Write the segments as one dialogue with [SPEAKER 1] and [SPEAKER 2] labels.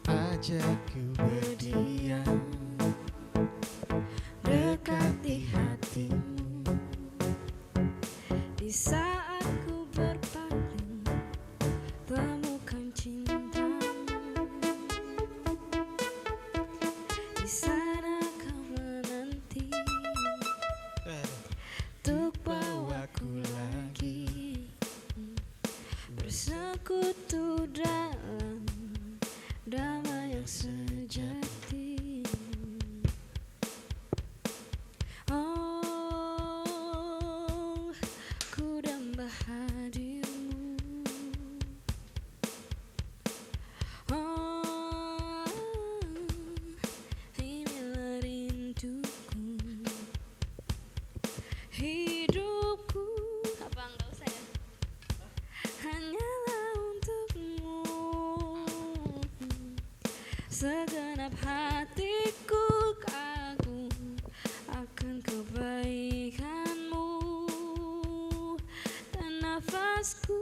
[SPEAKER 1] Ajakku berdiam dekat di hatimu.
[SPEAKER 2] Di saat ku berpaling, temukan cintamu. Di sana kau menanti untuk bawaku lagi bersekutu dalam damai yang sejati. Oh, ku damba hadirmu. Oh, inilah rinduku. Hidupku apa enggak usah ya? Hanyalah untukmu. Segenap hatiku kagum akan kebaikanmu, dan nafasku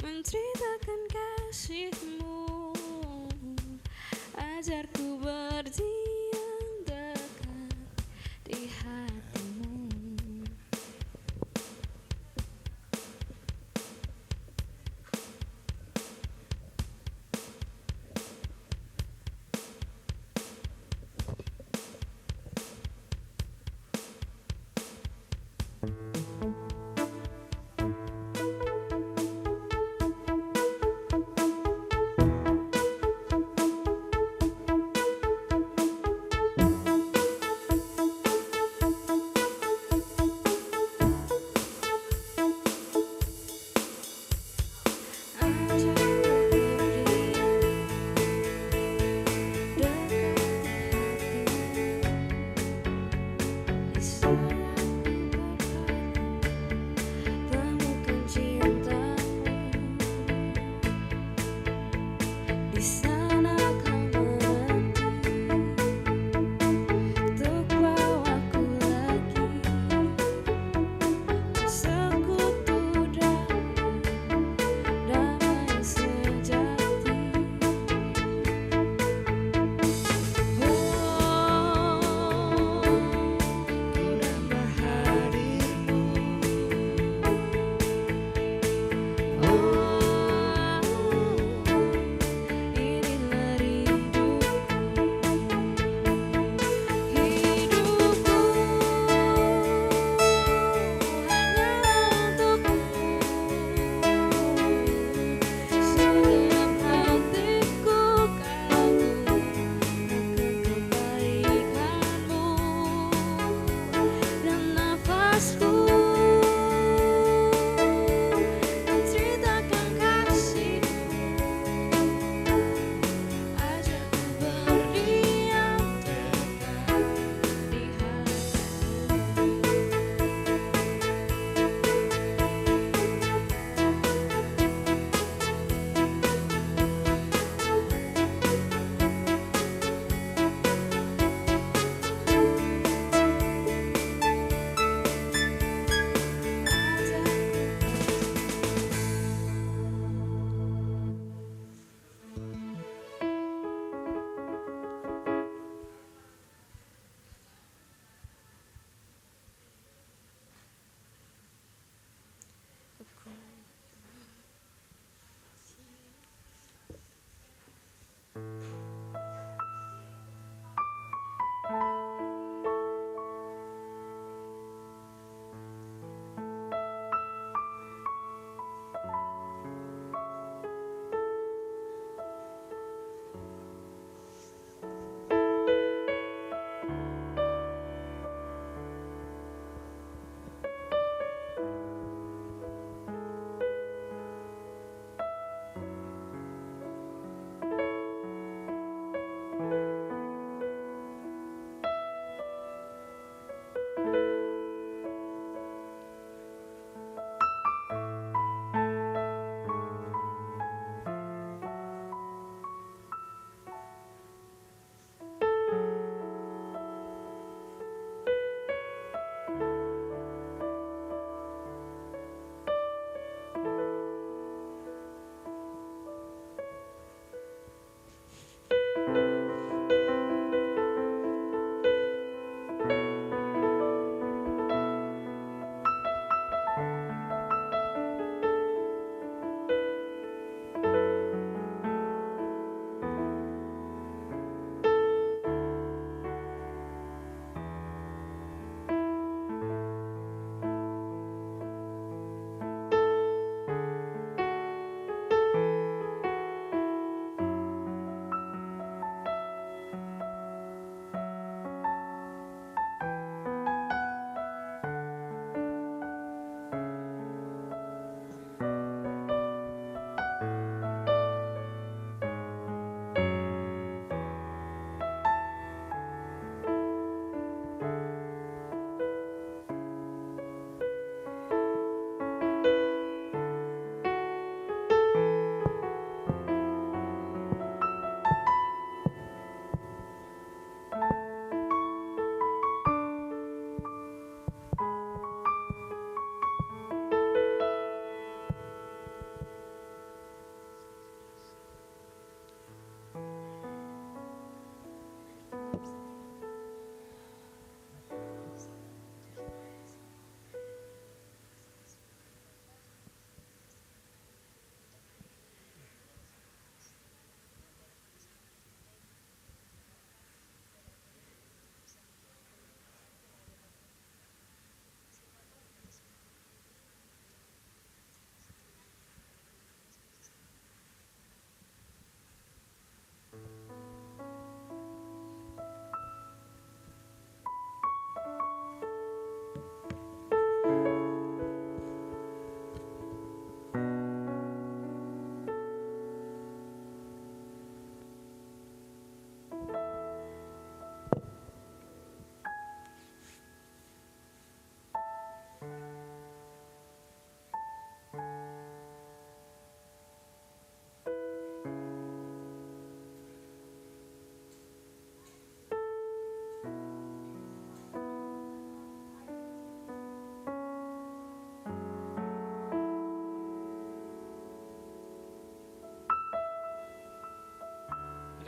[SPEAKER 2] menceritakan kasihmu. Ajarku berdiam dekat di hatimu.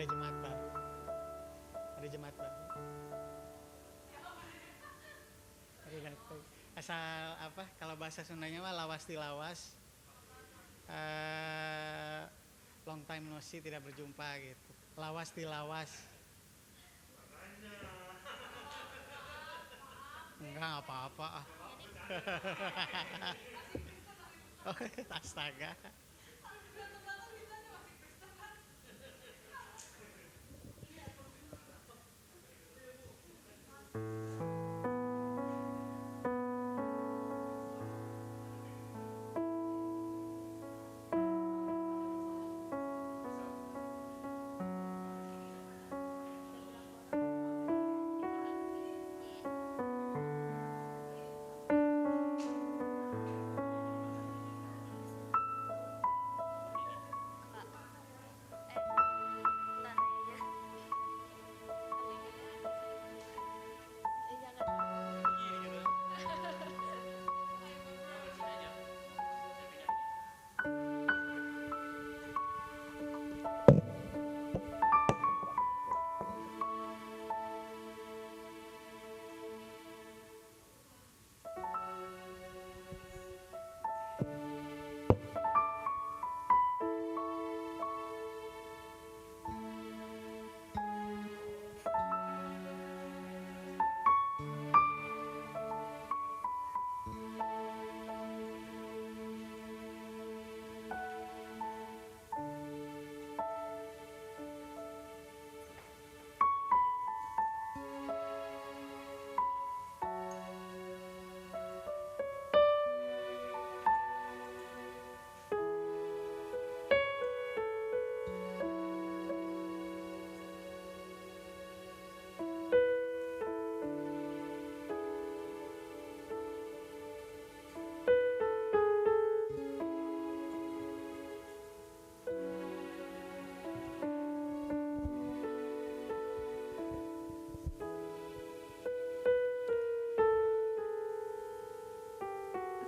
[SPEAKER 3] jemaat baru. Ada jemaat baru. Asal apa? Kalau bahasa Sundanya mah lawas tilawas. Long time no see, tidak berjumpa gitu. Lawas tilawas. Enggak apa-apa. Oh, astaga.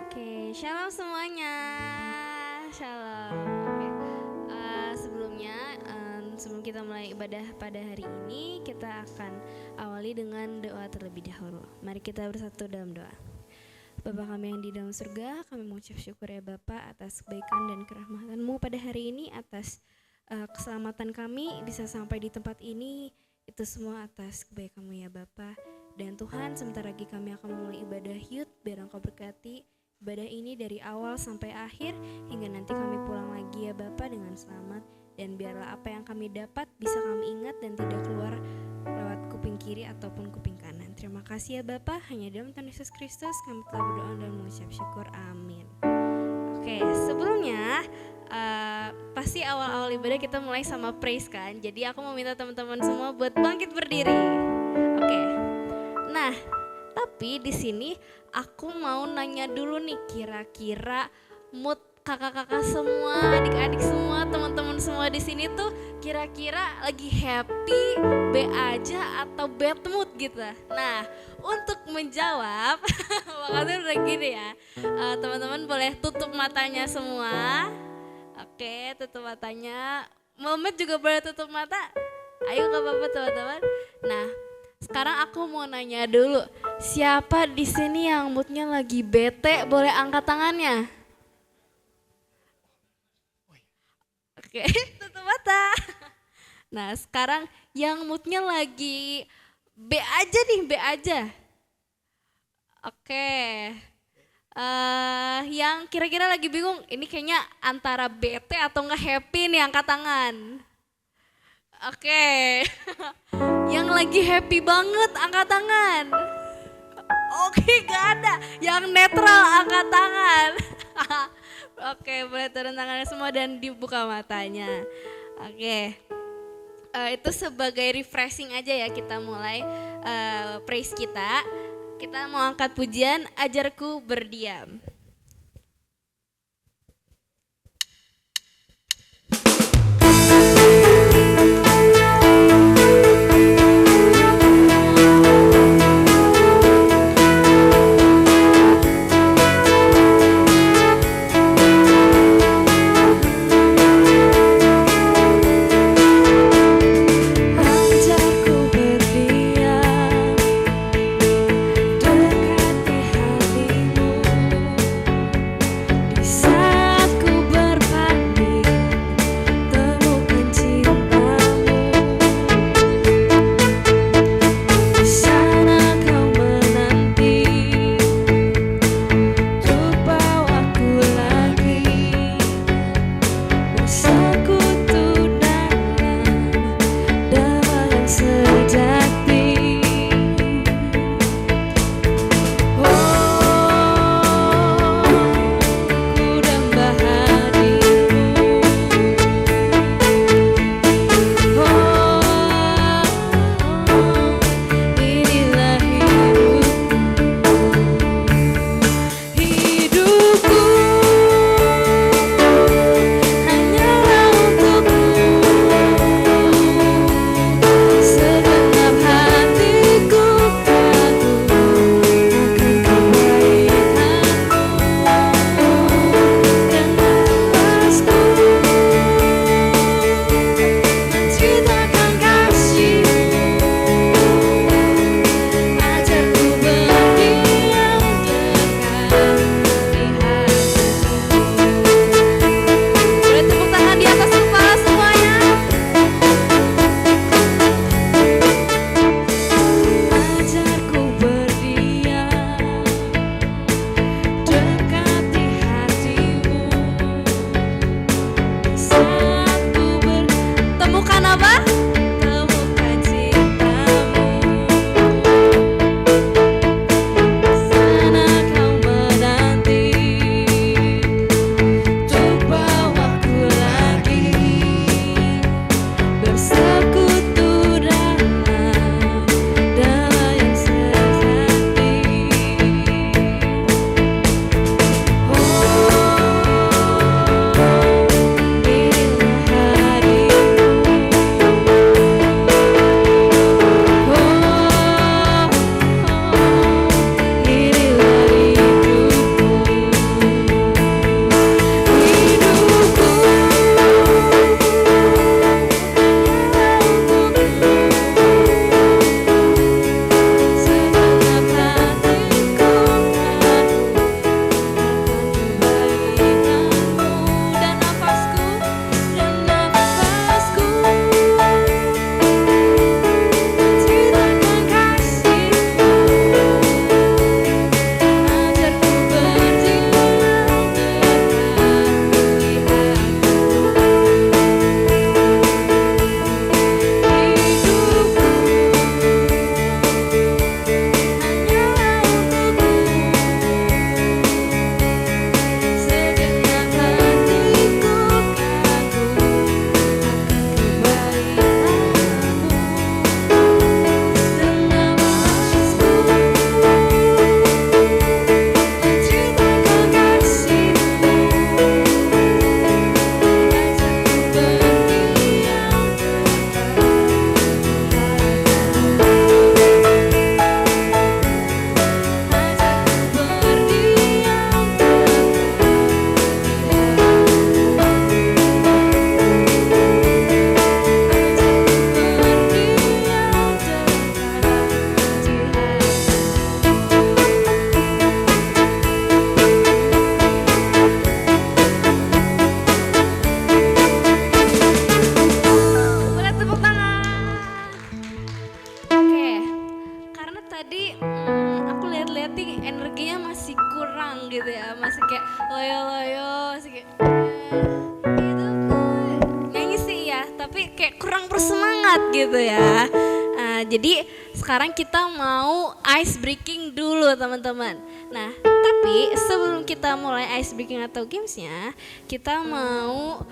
[SPEAKER 2] Oke, shalom semuanya. Shalom. Oke. Sebelumnya, sebelum kita mulai ibadah pada hari ini, kita akan awali dengan doa terlebih dahulu. Mari kita bersatu dalam doa. Bapa kami yang di dalam surga, kami mengucap syukur ya Bapa atas kebaikan dan kerahmatan-Mu pada hari ini, atas keselamatan kami bisa sampai di tempat ini. Itu semua atas kebaikan-Mu ya Bapa. Dan Tuhan, sebentar lagi kami akan memulai ibadah youth, biar Engkau berkati ibadah ini dari awal sampai akhir, hingga nanti kami pulang lagi ya Bapa dengan selamat. Dan biarlah apa yang kami dapat bisa kami ingat dan tidak keluar lewat kuping kiri ataupun kuping kanan. Terima kasih ya Bapa, hanya dalam Tuhan Yesus Kristus kami telah berdoa dan mengucap syukur, amin. Oke, sebelumnya pasti awal-awal ibadah kita mulai sama praise kan. Jadi aku mau minta teman-teman semua buat bangkit berdiri. Oke. Nah, tapi di sini aku mau nanya dulu nih, kira-kira mood kakak-kakak semua, adik-adik semua, teman-teman semua di sini tuh kira-kira lagi happy, be aja atau bad mood gitu. Nah, untuk menjawab, makanya udah gini ya, teman-teman boleh tutup matanya semua. Oke, tutup matanya. Momet juga boleh tutup mata. Ayo gak apa-apa teman-teman. Nah, sekarang aku mau nanya dulu, siapa di sini yang moodnya lagi bete, boleh angkat tangannya? Oke, tutup mata. Nah, sekarang yang moodnya lagi B aja nih, B aja. Oke. Yang kira-kira lagi bingung, ini kayaknya antara bete atau nggak happy nih, angkat tangan. Oke. Yang lagi happy banget, angkat tangan. Oke, gak ada. Yang netral, angkat tangan. Oke, boleh turun tangannya semua dan dibuka matanya. Oke. Itu sebagai refreshing aja ya, kita mulai praise kita. Kita mau angkat pujian, ajarku berdiam. semangat gitu ya. Jadi sekarang kita mau ice breaking dulu teman-teman. Nah, tapi sebelum kita mulai ice breaking atau gamesnya, kita mau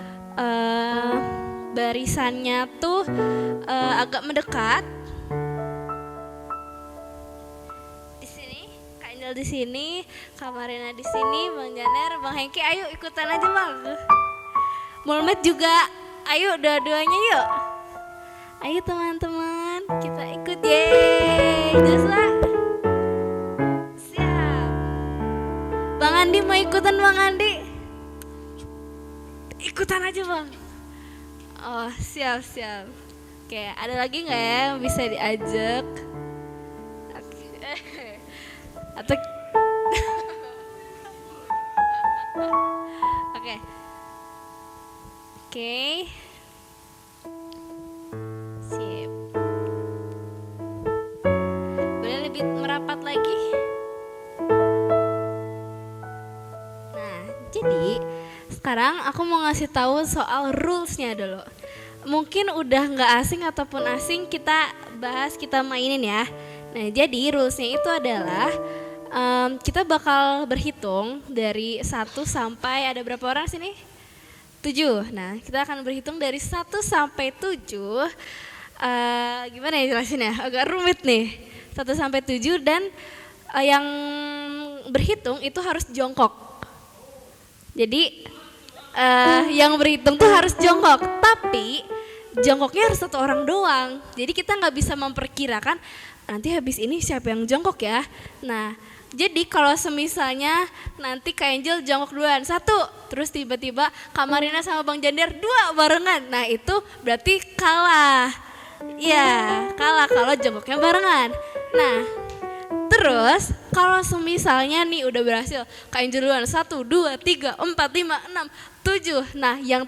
[SPEAKER 2] barisannya tuh agak mendekat. Di sini, Kak Angel di sini, Kak Marina di sini, Bang Janer, Bang Hengki, ayo ikutan aja Bang. Mulmet juga, ayo dua-duanya yuk. Ayo teman-teman, kita ikut yeay. Joshua, siap. Bang Andi mau ikutan Bang Andi? Ikutan aja Bang. Oh siap. Oke, ada lagi nggak ya yang bisa diajak? Atau Oke. Sip. Boleh lebih merapat lagi? Nah, jadi sekarang aku mau ngasih tahu soal rules-nya dulu. Mungkin udah nggak asing ataupun asing, kita bahas, kita mainin ya. Nah, jadi rules-nya itu adalah kita bakal berhitung dari 1 sampai, ada berapa orang sini? 7. Nah, kita akan berhitung dari 1 sampai 7. Gimana ya jelasinnya? Agak rumit nih. 1 sampai 7 dan yang berhitung itu harus jongkok. Jadi yang berhitung tuh harus jongkok, tapi jongkoknya harus 1 orang doang. Jadi kita nggak bisa memperkirakan nanti habis ini siapa yang jongkok ya. Nah, jadi kalau semisalnya nanti Kak Angel jongkok duluan 1, terus tiba-tiba Kak Marina sama Bang Jander 2 barengan. Nah, itu berarti kalah. Iya, kalah kalau jongkoknya barengan. Nah, terus kalau semisalnya nih udah berhasil Kak Angel duluan 1, 2, 3, 4, 5, 6, 7. Nah, yang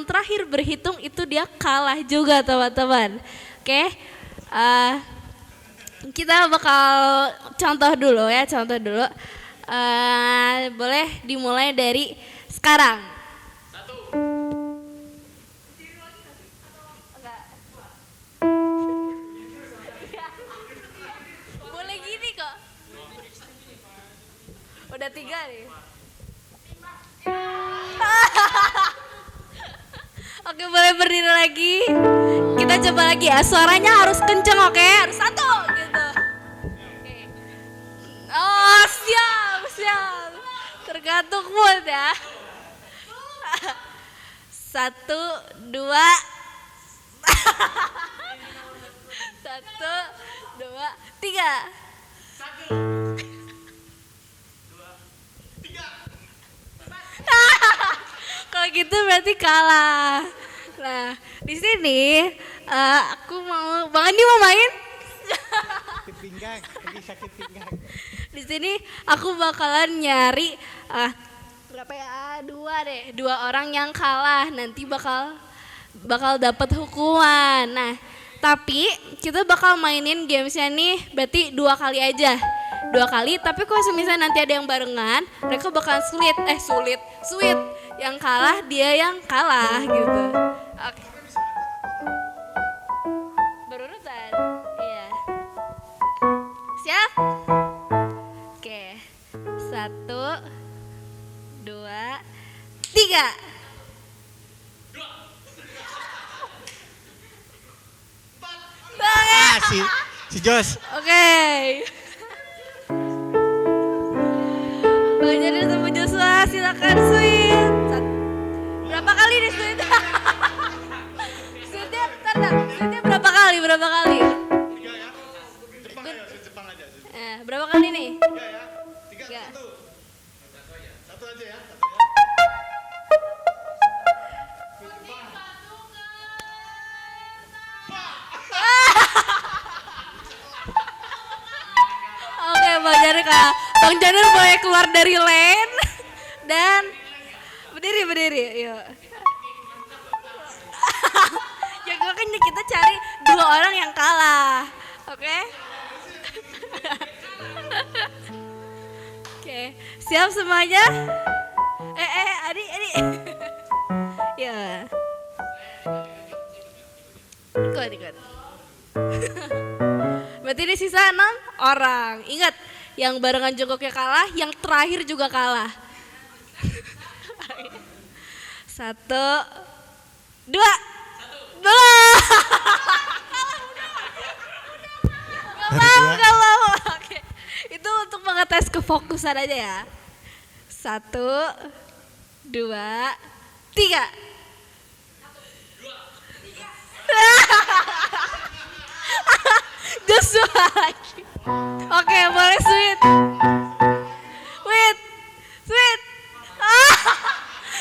[SPEAKER 2] terakhir berhitung itu dia kalah juga teman-teman. Oke. Kita bakal contoh dulu. Boleh dimulai dari sekarang. 1. Boleh gini kok. Udah 3 nih. Oke, boleh berdiri lagi. Kita coba lagi ya. Suaranya harus kenceng, oke? Harus 1 gitu. Oke. Oh, siap. Tergantung mood ya. 1, 2. 1, 2, 3. 1, 2, 3. Kalau gitu berarti kalah. Nah, di sini aku mau, Bang Andi mau main?
[SPEAKER 3] Sakit pinggang, lagi sakit pinggang.
[SPEAKER 2] Di sini aku bakalan nyari berapa ya? 2 deh. 2 orang yang kalah nanti bakal dapat hukuman. Nah, tapi kita bakal mainin gamesnya nih berarti 2 kali aja. 2 kali, tapi kalau misalnya nanti ada yang barengan, mereka bakal sweet. Yang kalah dia yang kalah gitu. Oke. Berurutan. Iya. Siap? Oke. 1, 2, 3.
[SPEAKER 3] Si Jos.
[SPEAKER 2] Oke. Bang Jader sama Joshua silakan sweet. Berapa kali nih sweet? Sweetnya berapa kali?
[SPEAKER 3] 3 ya. Jepang aja.
[SPEAKER 2] Berapa kali nih?
[SPEAKER 3] 3 ya. 3, 1. 1 aja ya.
[SPEAKER 2] Oke, Bang Jader boleh keluar dari lane dan berdiri, yuk. Ya makanya kita cari 2 orang yang kalah, oke? Oke, siap semuanya? Adik. Ya. Ikut. Berarti ini sisa 6 orang. Ingat, yang barengan jongkoknya kalah, yang terakhir juga kalah. 1, 2, 2. Gak mau. Oke. Itu untuk mengetes kefokusan aja ya. 1, 2, 3. Joshua lagi. Oke, boleh sweet. Sweet.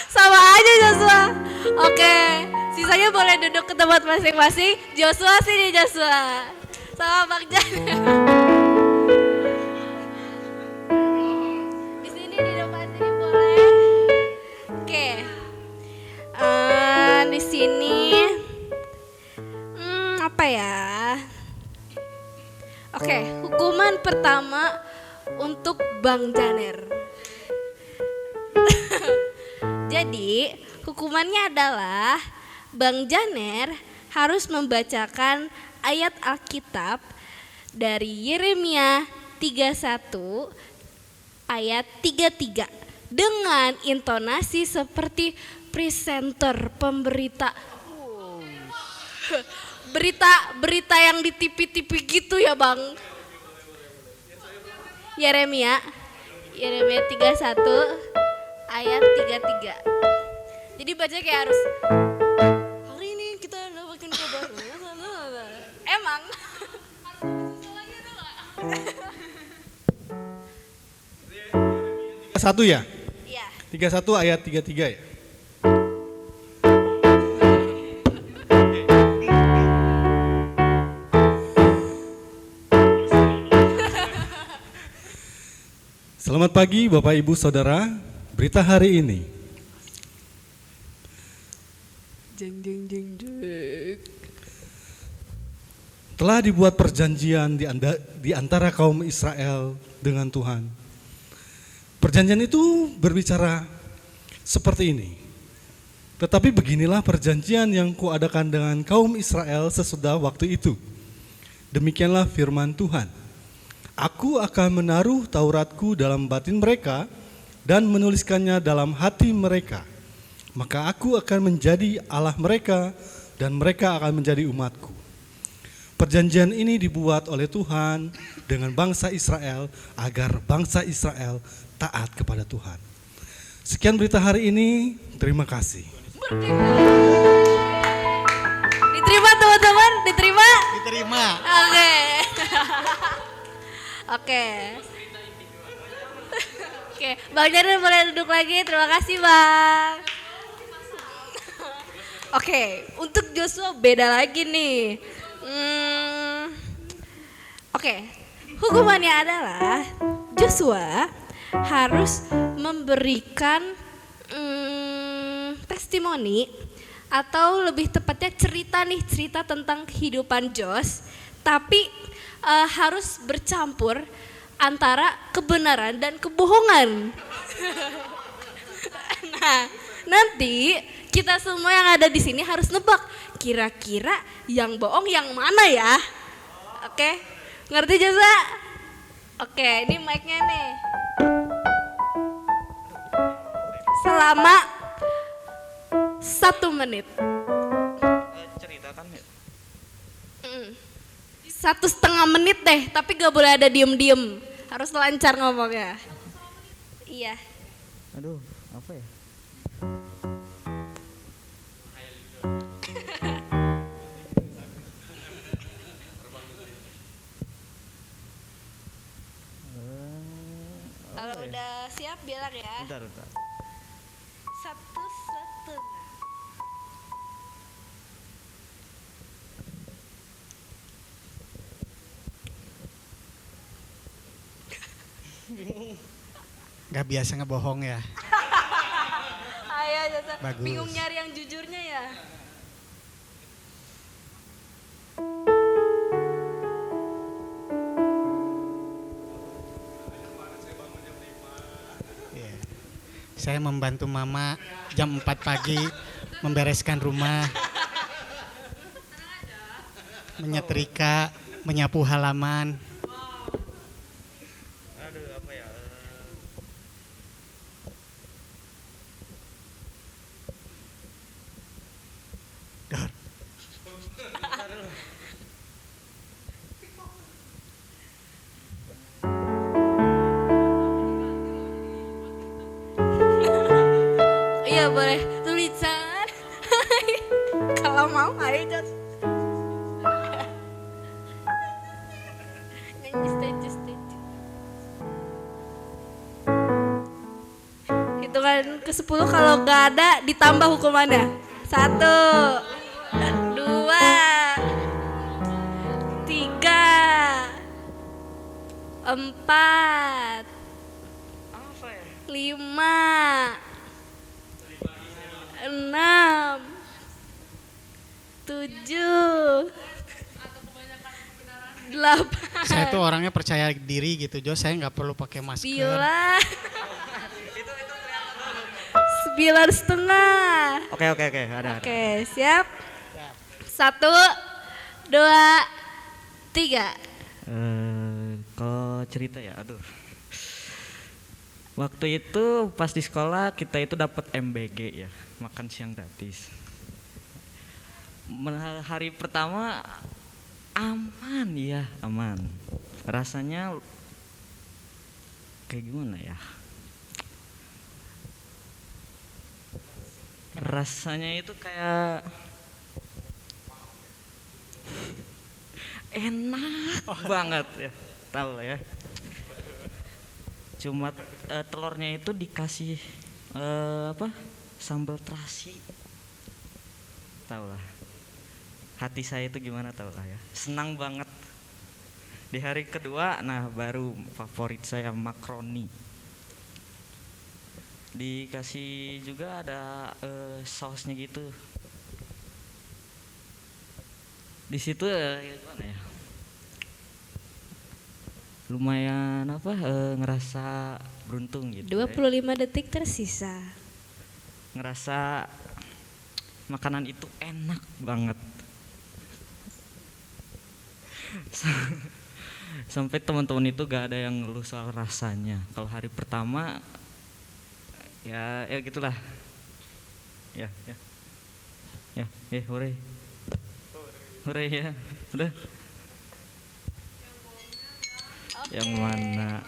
[SPEAKER 2] Sama aja Joshua. Oke, sisanya boleh duduk ke tempat masing-masing. Joshua sini Joshua. Sama Bang Jan. Di sini di depan sini boleh. Oke. Di sini apa ya? Oke, hukuman pertama untuk Bang Janer. Jadi, hukumannya adalah Bang Janer harus membacakan ayat Alkitab dari Yeremia 31 ayat 33 dengan intonasi seperti presenter pemberita. Berita yang di TV-TV gitu ya Bang. Yeremia 31 ayat 33. Jadi baca kayak harus hari ini kita dapatkan kabar. Emang
[SPEAKER 4] Satu ya?
[SPEAKER 2] Iya.
[SPEAKER 4] 31 ayat 33 ya? Selamat pagi Bapak Ibu Saudara, berita hari ini. Telah dibuat perjanjian di antara kaum Israel dengan Tuhan. Perjanjian itu berbicara seperti ini. Tetapi beginilah perjanjian yang kuadakan dengan kaum Israel sesudah waktu itu. Demikianlah firman Tuhan. Aku akan menaruh Tauratku dalam batin mereka dan menuliskannya dalam hati mereka. Maka aku akan menjadi Allah mereka dan mereka akan menjadi umatku. Perjanjian ini dibuat oleh Tuhan dengan bangsa Israel agar bangsa Israel taat kepada Tuhan. Sekian berita hari ini, terima kasih.
[SPEAKER 2] Diterima teman-teman, diterima?
[SPEAKER 3] Diterima.
[SPEAKER 2] Oke. Oke. Oke, Bang Janer boleh duduk lagi. Terima kasih, Bang. Oke, untuk Joshua beda lagi nih. Oke, hukumannya adalah Joshua harus memberikan testimoni atau lebih tepatnya cerita tentang kehidupan Jos, tapi harus bercampur antara kebenaran dan kebohongan. Nah, nanti kita semua yang ada di sini harus nebak kira-kira yang bohong yang mana ya? Oke, ngerti Joshua? Oke, ini mic-nya nih. Selama 1 menit.
[SPEAKER 5] Ceritakan ya.
[SPEAKER 2] 1,5 menit deh, tapi gak boleh ada diem-diem. Harus lancar ngomongnya. Iya.
[SPEAKER 5] Aduh, apa ya?
[SPEAKER 2] Kalau udah siap bilang ya.
[SPEAKER 5] Bentar.
[SPEAKER 2] 1,5.
[SPEAKER 3] Gak biasa ngebohong ya.
[SPEAKER 2] Ayo, Joshua.
[SPEAKER 3] Bagus.
[SPEAKER 2] Bingung nyari yang jujurnya ya.
[SPEAKER 3] Iya. Saya membantu mama jam 4 pagi membereskan rumah. menyetrika, menyapu halaman.
[SPEAKER 5] Aduh, apa ya?
[SPEAKER 3] Dor.
[SPEAKER 2] Iya boleh tulisan. Kalau mau ayo Jos. Nyanyi stage. Hitungan ke 10 kalau nggak ada ditambah hukumannya. 1, 2, 3, 4,
[SPEAKER 5] Apa ya?
[SPEAKER 2] 5, 6, 7, 8,
[SPEAKER 3] Saya tuh orangnya percaya diri gitu, Jo. Saya nggak perlu pakai masker.
[SPEAKER 2] 9 setengah.
[SPEAKER 5] Oke, ada.
[SPEAKER 2] Oke, siap. 1, 2, 3.
[SPEAKER 5] Kalau cerita ya, aduh. Waktu itu pas di sekolah kita itu dapat MBG ya, makan siang gratis. Hari pertama aman ya, aman. Rasanya kayak gimana ya? Rasanya itu kayak enak banget ya, tahu lah ya. Cuma telurnya itu dikasih apa? Sambal terasi. Tahu lah. Hati saya itu gimana tahu lah ya. Senang banget. Di hari kedua, nah baru favorit saya makaroni. Dikasih juga ada sausnya gitu. Di situ gimana ya? Lumayan apa ngerasa beruntung gitu.
[SPEAKER 2] 25 detik tersisa.
[SPEAKER 5] Ngerasa makanan itu enak banget. Sampai teman-teman itu gak ada yang ngeluh soal rasanya. Kalau hari pertama ya gitulah. Ya, hore. Hore ya. Udah. Yang mana?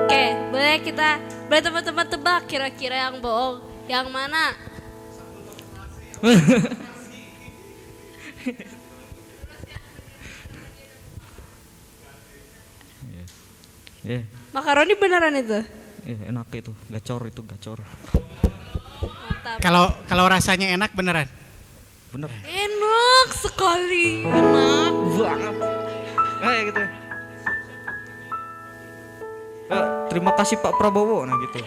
[SPEAKER 2] Oke, boleh teman-teman tebak kira-kira yang bohong. Yang mana? Makaroni beneran itu?
[SPEAKER 5] Enak itu, gacor.
[SPEAKER 2] Mantap.
[SPEAKER 3] Kalau rasanya enak beneran.
[SPEAKER 5] Bener.
[SPEAKER 2] Enak sekali.
[SPEAKER 5] Enak banget. Kayak gitu. Terima kasih Pak Prabowo, nah gitu.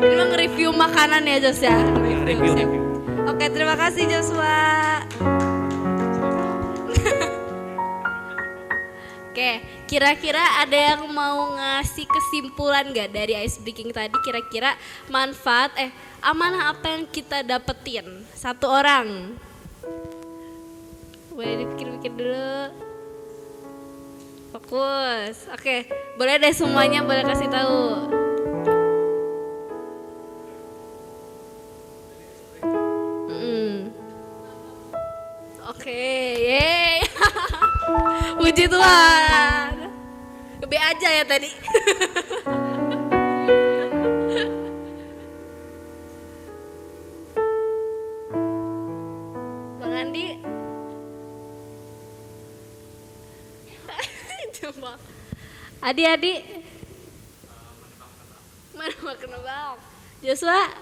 [SPEAKER 2] Ini mah nge-review makanan ya Jos ya?
[SPEAKER 5] Review.
[SPEAKER 2] Oke, terima kasih Joshua. Oke, kira-kira ada yang mau ngasih kesimpulan gak dari ice breaking tadi? Kira-kira manfaat, amanah apa yang kita dapetin? Satu orang. Boleh dipikir-pikir dulu. Fokus. Oke, boleh deh semuanya boleh kasih tahu. Oke, yeay. Puji Tuhan. B aja ya tadi. Bang Andi. Coba. Adi. Mana makan nebak? Joshua.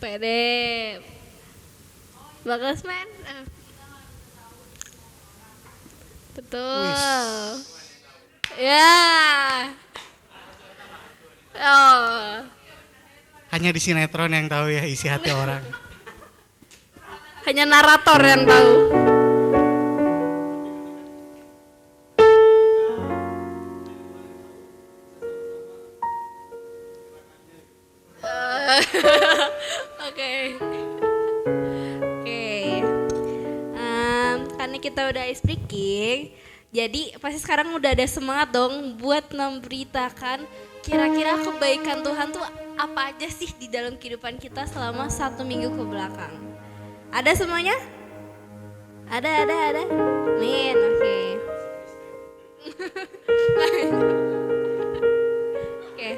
[SPEAKER 2] Pede. Bagus men. Betul. Ya. Oh.
[SPEAKER 3] Hanya di sinetron yang tahu ya isi hati orang.
[SPEAKER 2] Hanya narator yang tahu. Oke. Oke. Karena kita udah ice breaking, jadi pasti sekarang udah ada semangat dong buat memberitakan kira-kira kebaikan Tuhan tuh apa aja sih di dalam kehidupan kita selama 1 minggu ke belakang. Ada semuanya? Ada. Min, oke. Oke.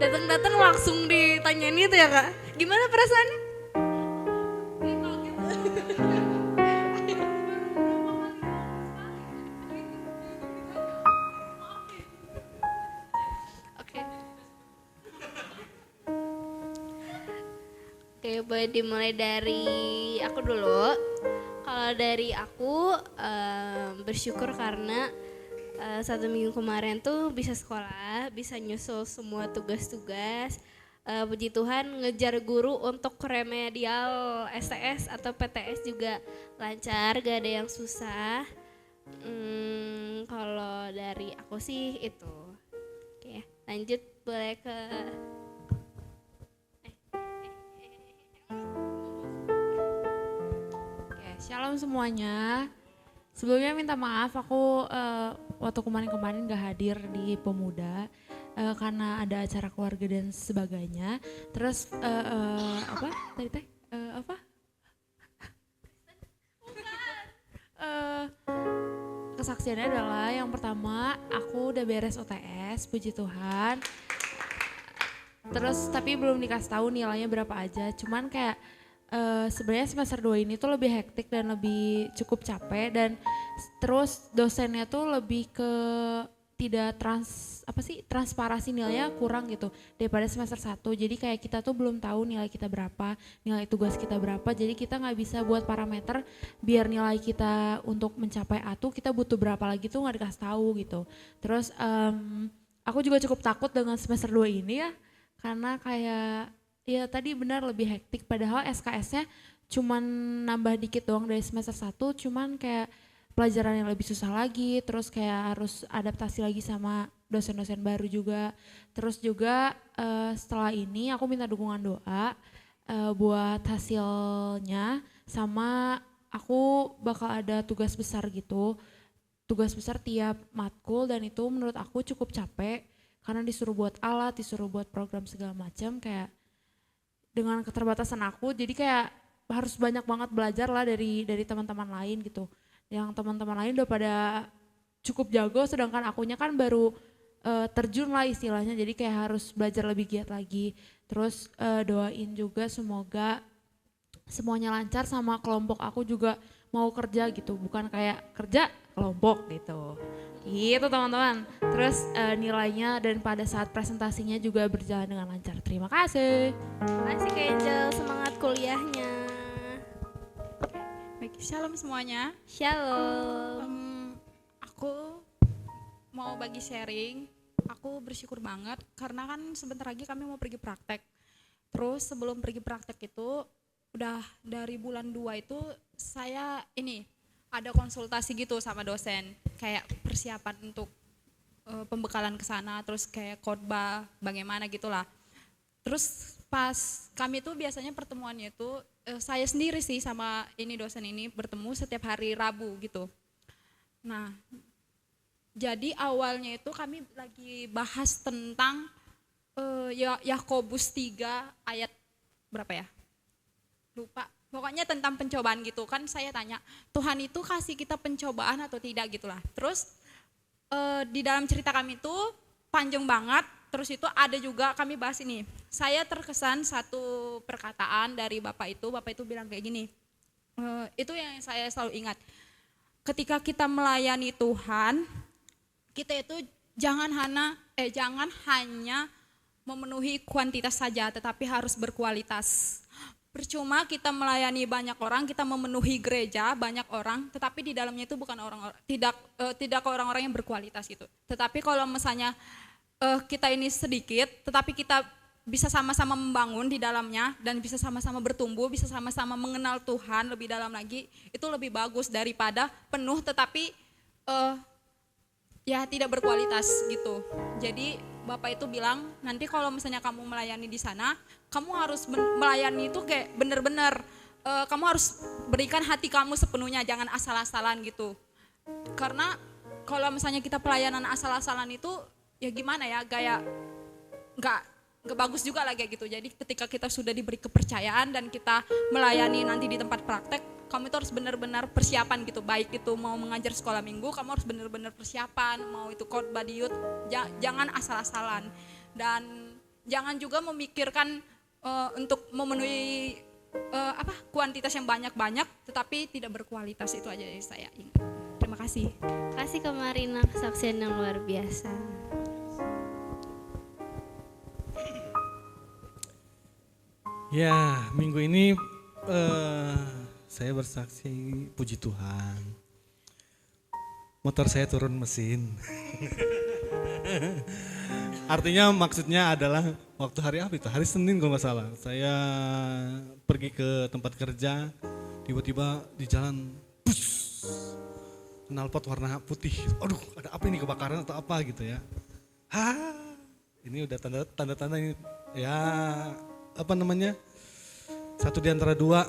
[SPEAKER 2] Datang-datang langsung ditanyain itu ya Kak. Gimana perasaannya? Oke. Oke, boleh dimulai dari aku dulu. Kalau dari aku bersyukur karena 1 minggu kemarin tuh bisa sekolah, bisa nyusul semua tugas-tugas. Puji Tuhan ngejar guru untuk remedial STS atau PTS juga lancar, gak ada yang susah. Kalau dari aku sih itu. Oke, lanjut boleh ke
[SPEAKER 6] Oke, shalom semuanya. Sebelumnya minta maaf aku waktu kemarin gak hadir di pemuda karena ada acara keluarga dan sebagainya. Terus apa tadi teh apa? Kesaksiannya adalah yang pertama aku udah beres UTS, puji Tuhan. Terus tapi belum dikasih tahu nilainya berapa aja. Cuman kayak sebenarnya semester 2 ini tuh lebih hektik dan lebih cukup capek, dan terus dosennya tuh lebih ke tidak transparasi nilainya kurang gitu daripada semester 1. Jadi kayak kita tuh belum tahu nilai kita berapa, nilai tugas kita berapa. Jadi kita nggak bisa buat parameter biar nilai kita untuk mencapai A tuh kita butuh berapa lagi tuh nggak dikasih tahu gitu. Terus aku juga cukup takut dengan semester 2 ini ya, karena kayak ya tadi benar lebih hektik, padahal SKS-nya cuman nambah dikit doang dari semester 1, cuman kayak pelajaran yang lebih susah lagi, terus kayak harus adaptasi lagi sama dosen-dosen baru juga. Terus juga setelah ini aku minta dukungan doa buat hasilnya, sama aku bakal ada tugas besar gitu, tugas besar tiap matkul, dan itu menurut aku cukup capek karena disuruh buat alat, disuruh buat program segala macam, kayak dengan keterbatasan aku jadi kayak harus banyak banget belajar lah dari teman-teman lain gitu. Yang teman-teman lain udah pada cukup jago, sedangkan akunya kan baru terjun lah istilahnya, jadi kayak harus belajar lebih giat lagi. Terus doain juga semoga semuanya lancar, sama kelompok aku juga mau kerja gitu, bukan kayak kerja kelompok gitu. Gitu teman-teman. Terus nilainya dan pada saat presentasinya juga berjalan dengan lancar. Terima kasih.
[SPEAKER 2] Terima kasih Kak Angel, semangat kuliahnya.
[SPEAKER 7] Baik, shalom semuanya.
[SPEAKER 2] Shalom.
[SPEAKER 7] Aku mau bagi sharing. Aku bersyukur banget karena kan sebentar lagi kami mau pergi praktek. Terus sebelum pergi praktek itu udah dari bulan 2 itu saya ada konsultasi gitu sama dosen, kayak persiapan untuk pembekalan ke sana, terus kayak khotbah bagaimana gitulah. Terus pas kami tuh biasanya pertemuannya itu saya sendiri sih sama dosen ini bertemu setiap hari Rabu gitu. Nah, jadi awalnya itu kami lagi bahas tentang Yakobus 3 ayat berapa ya? Lupa. Pokoknya tentang pencobaan gitu kan, saya tanya, Tuhan itu kasih kita pencobaan atau tidak gitulah. Terus di dalam cerita kami itu panjang banget. Terus itu ada juga kami bahas ini. Saya terkesan satu perkataan dari Bapak itu bilang kayak gini. Itu yang saya selalu ingat. Ketika kita melayani Tuhan, kita itu jangan hanya memenuhi kuantitas saja, tetapi harus berkualitas. Percuma kita melayani banyak orang, kita memenuhi gereja banyak orang, tetapi di dalamnya itu bukan tidak orang-orang yang berkualitas gitu. Tetapi kalau misalnya kita ini sedikit, tetapi kita bisa sama-sama membangun di dalamnya dan bisa sama-sama bertumbuh, bisa sama-sama mengenal Tuhan lebih dalam lagi, itu lebih bagus daripada penuh tetapi ya tidak berkualitas gitu. Jadi Bapak itu bilang nanti kalau misalnya kamu melayani di sana, kamu harus melayani itu kayak bener-bener kamu harus berikan hati kamu sepenuhnya, jangan asal-asalan gitu. Karena kalau misalnya kita pelayanan asal-asalan itu ya gimana ya, kayak nggak bagus juga lah kayak gitu. Jadi ketika kita sudah diberi kepercayaan dan kita melayani nanti di tempat praktek, kamu itu harus benar-benar persiapan gitu. Baik itu mau mengajar sekolah minggu, kamu harus benar-benar persiapan. Mau itu khotbah di youth, jangan asal-asalan. Dan jangan juga memikirkan untuk memenuhi kuantitas yang banyak-banyak, tetapi tidak berkualitas. Itu aja dari saya. Terima kasih.
[SPEAKER 2] Kasih ke Marina kesaksian yang luar biasa.
[SPEAKER 4] Ya, minggu ini saya bersaksi, puji Tuhan. Motor saya turun mesin. Artinya maksudnya adalah waktu hari apa itu? Hari Senin kalau nggak salah. Saya pergi ke tempat kerja, tiba-tiba di jalan, bus, knalpot warna putih. Aduh, ada apa ini, kebakaran atau apa gitu ya? Ini udah tanda-tanda ini ya. Apa namanya, satu di antara dua,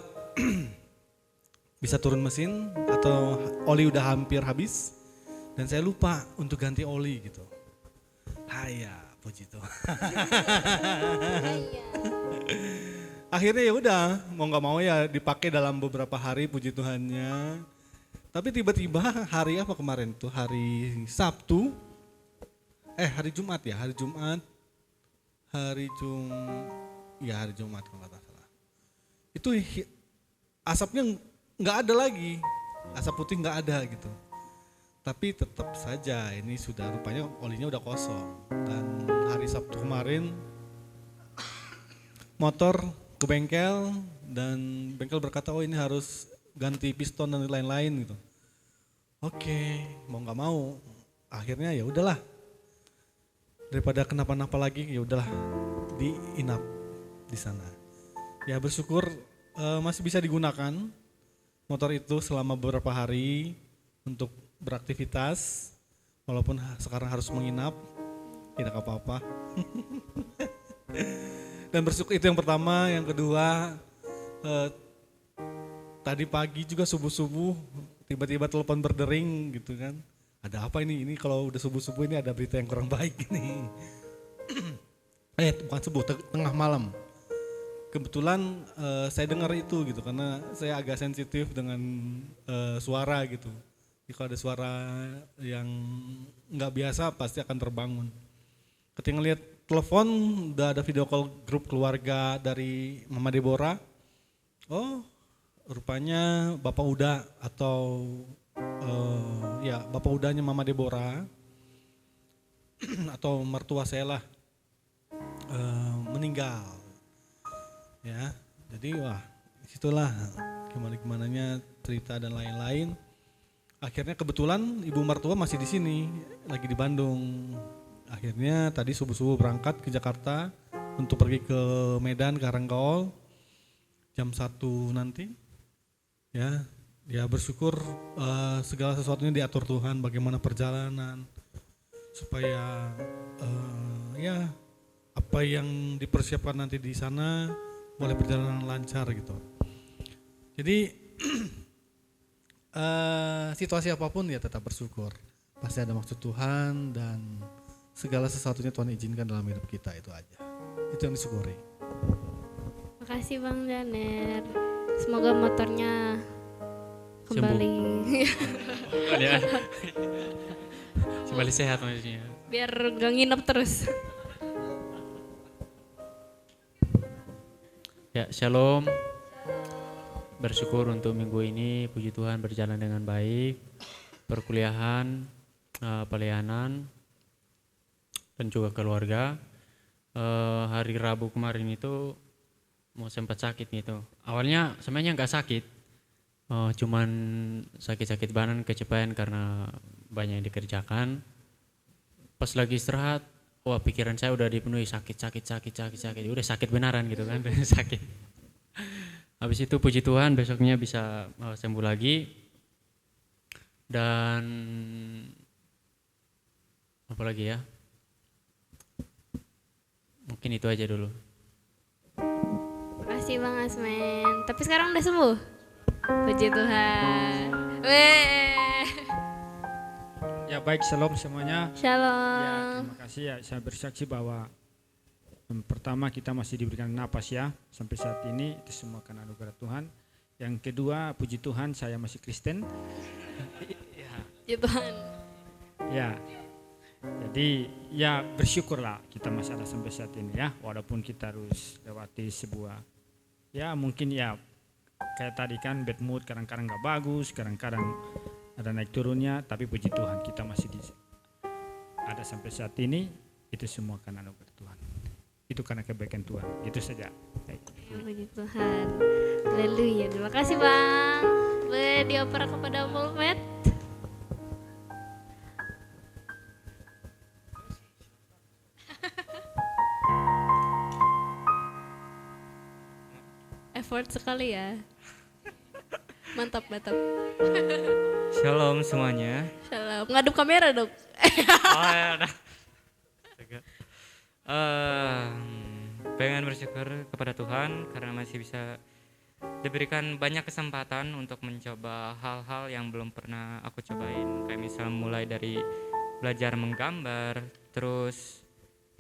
[SPEAKER 4] bisa turun mesin atau oli udah hampir habis dan saya lupa untuk ganti oli gitu. Haya, puji Tuhan. Akhirnya ya udah, mau nggak mau ya dipakai dalam beberapa hari, puji Tuhannya. Tapi tiba-tiba hari apa kemarin tuh, hari Sabtu, hari Jumat ya, hari Jumat kalau nggak salah. Itu asapnya nggak ada lagi, asap putih nggak ada gitu. Tapi tetap saja ini sudah rupanya olinya udah kosong. Dan hari Sabtu kemarin motor ke bengkel dan bengkel berkata oh ini harus ganti piston dan lain-lain gitu. Oke, mau nggak mau akhirnya ya udahlah. Daripada kenapa-napa lagi ya udahlah diinap di sana. Ya bersyukur masih bisa digunakan motor itu selama beberapa hari untuk beraktivitas, walaupun sekarang harus menginap, tidak apa-apa. Dan bersyukur itu yang pertama, yang kedua tadi pagi juga subuh-subuh tiba-tiba telepon berdering gitu kan. Ada apa ini? Ini kalau udah subuh-subuh ini ada berita yang kurang baik ini. Bukan subuh, tengah malam. Kebetulan saya dengar itu gitu karena saya agak sensitif dengan suara gitu. Jadi kalau ada suara yang nggak biasa pasti akan terbangun. Ketika ngeliat telepon udah ada video call grup keluarga dari Mama Deborah. Oh, rupanya Bapak Uda atau Bapak Udanya Mama Deborah atau mertua saya lah meninggal. Ya, jadi situlah gimana-gimananya cerita dan lain-lain. Akhirnya kebetulan ibu mertua masih di sini, lagi di Bandung. Akhirnya tadi subuh-subuh berangkat ke Jakarta untuk pergi ke Medan, Karanggaol jam 1 nanti. Ya bersyukur segala sesuatunya diatur Tuhan, bagaimana perjalanan supaya apa yang dipersiapkan nanti di sana boleh berjalan lancar gitu. Jadi situasi apapun ya tetap bersyukur. Pasti ada maksud Tuhan dan segala sesuatunya Tuhan izinkan dalam hidup kita, itu aja. Itu yang disyukuri.
[SPEAKER 2] Makasih Bang Janer. Semoga motornya kembali.
[SPEAKER 8] Ya. Kembali sehat maksudnya.
[SPEAKER 2] Biar gak nginep terus.
[SPEAKER 8] Ya, shalom. Bersyukur untuk minggu ini, puji Tuhan berjalan dengan baik. Perkuliahan, pelayanan, dan juga keluarga. Hari Rabu kemarin itu mau sempat sakit gitu. Awalnya sebenarnya nggak sakit, cuman sakit-sakit badan, kecapean karena banyak yang dikerjakan. Pas lagi istirahat, wah pikiran saya udah dipenuhi sakit, udah sakit beneran gitu kan, sakit. Habis itu puji Tuhan besoknya bisa sembuh lagi. Dan apa lagi ya? mungkin itu aja dulu.
[SPEAKER 2] Makasih Bang Asmen. Tapi sekarang udah sembuh? Puji Tuhan. Weh.
[SPEAKER 9] Ya baik, shalom semuanya. Ya,
[SPEAKER 2] Shalom.
[SPEAKER 9] terima kasih ya. Saya bersaksi bahwa pertama kita masih diberikan napas ya sampai saat ini, itu semua karena anugerah Tuhan. Yang kedua, puji Tuhan saya masih Kristen.
[SPEAKER 2] Puji Tuhan.
[SPEAKER 9] Ya. Jadi ya bersyukurlah kita masih ada sampai saat ini ya, walaupun kita harus lewati sebuah ya mungkin ya kayak tadi kan bad mood, kadang-kadang nggak bagus, kadang-kadang ada naik turunnya, tapi puji Tuhan kita masih ada sampai saat ini, itu semua karena anugerah Tuhan. Itu karena kebaikan Tuhan. Itu saja. Baik.
[SPEAKER 2] Puji Tuhan. Haleluya. Terima kasih Bang. Boleh dioper kepada pulpit. Effort sekali ya. Mantap, mantap.
[SPEAKER 5] Shalom semuanya.
[SPEAKER 2] Shalom. Ngadep kamera dong.
[SPEAKER 5] Oh ya udah. Pengen bersyukur kepada Tuhan karena masih bisa diberikan banyak kesempatan untuk mencoba hal-hal yang belum pernah aku cobain. Kayak misal mulai dari belajar menggambar, terus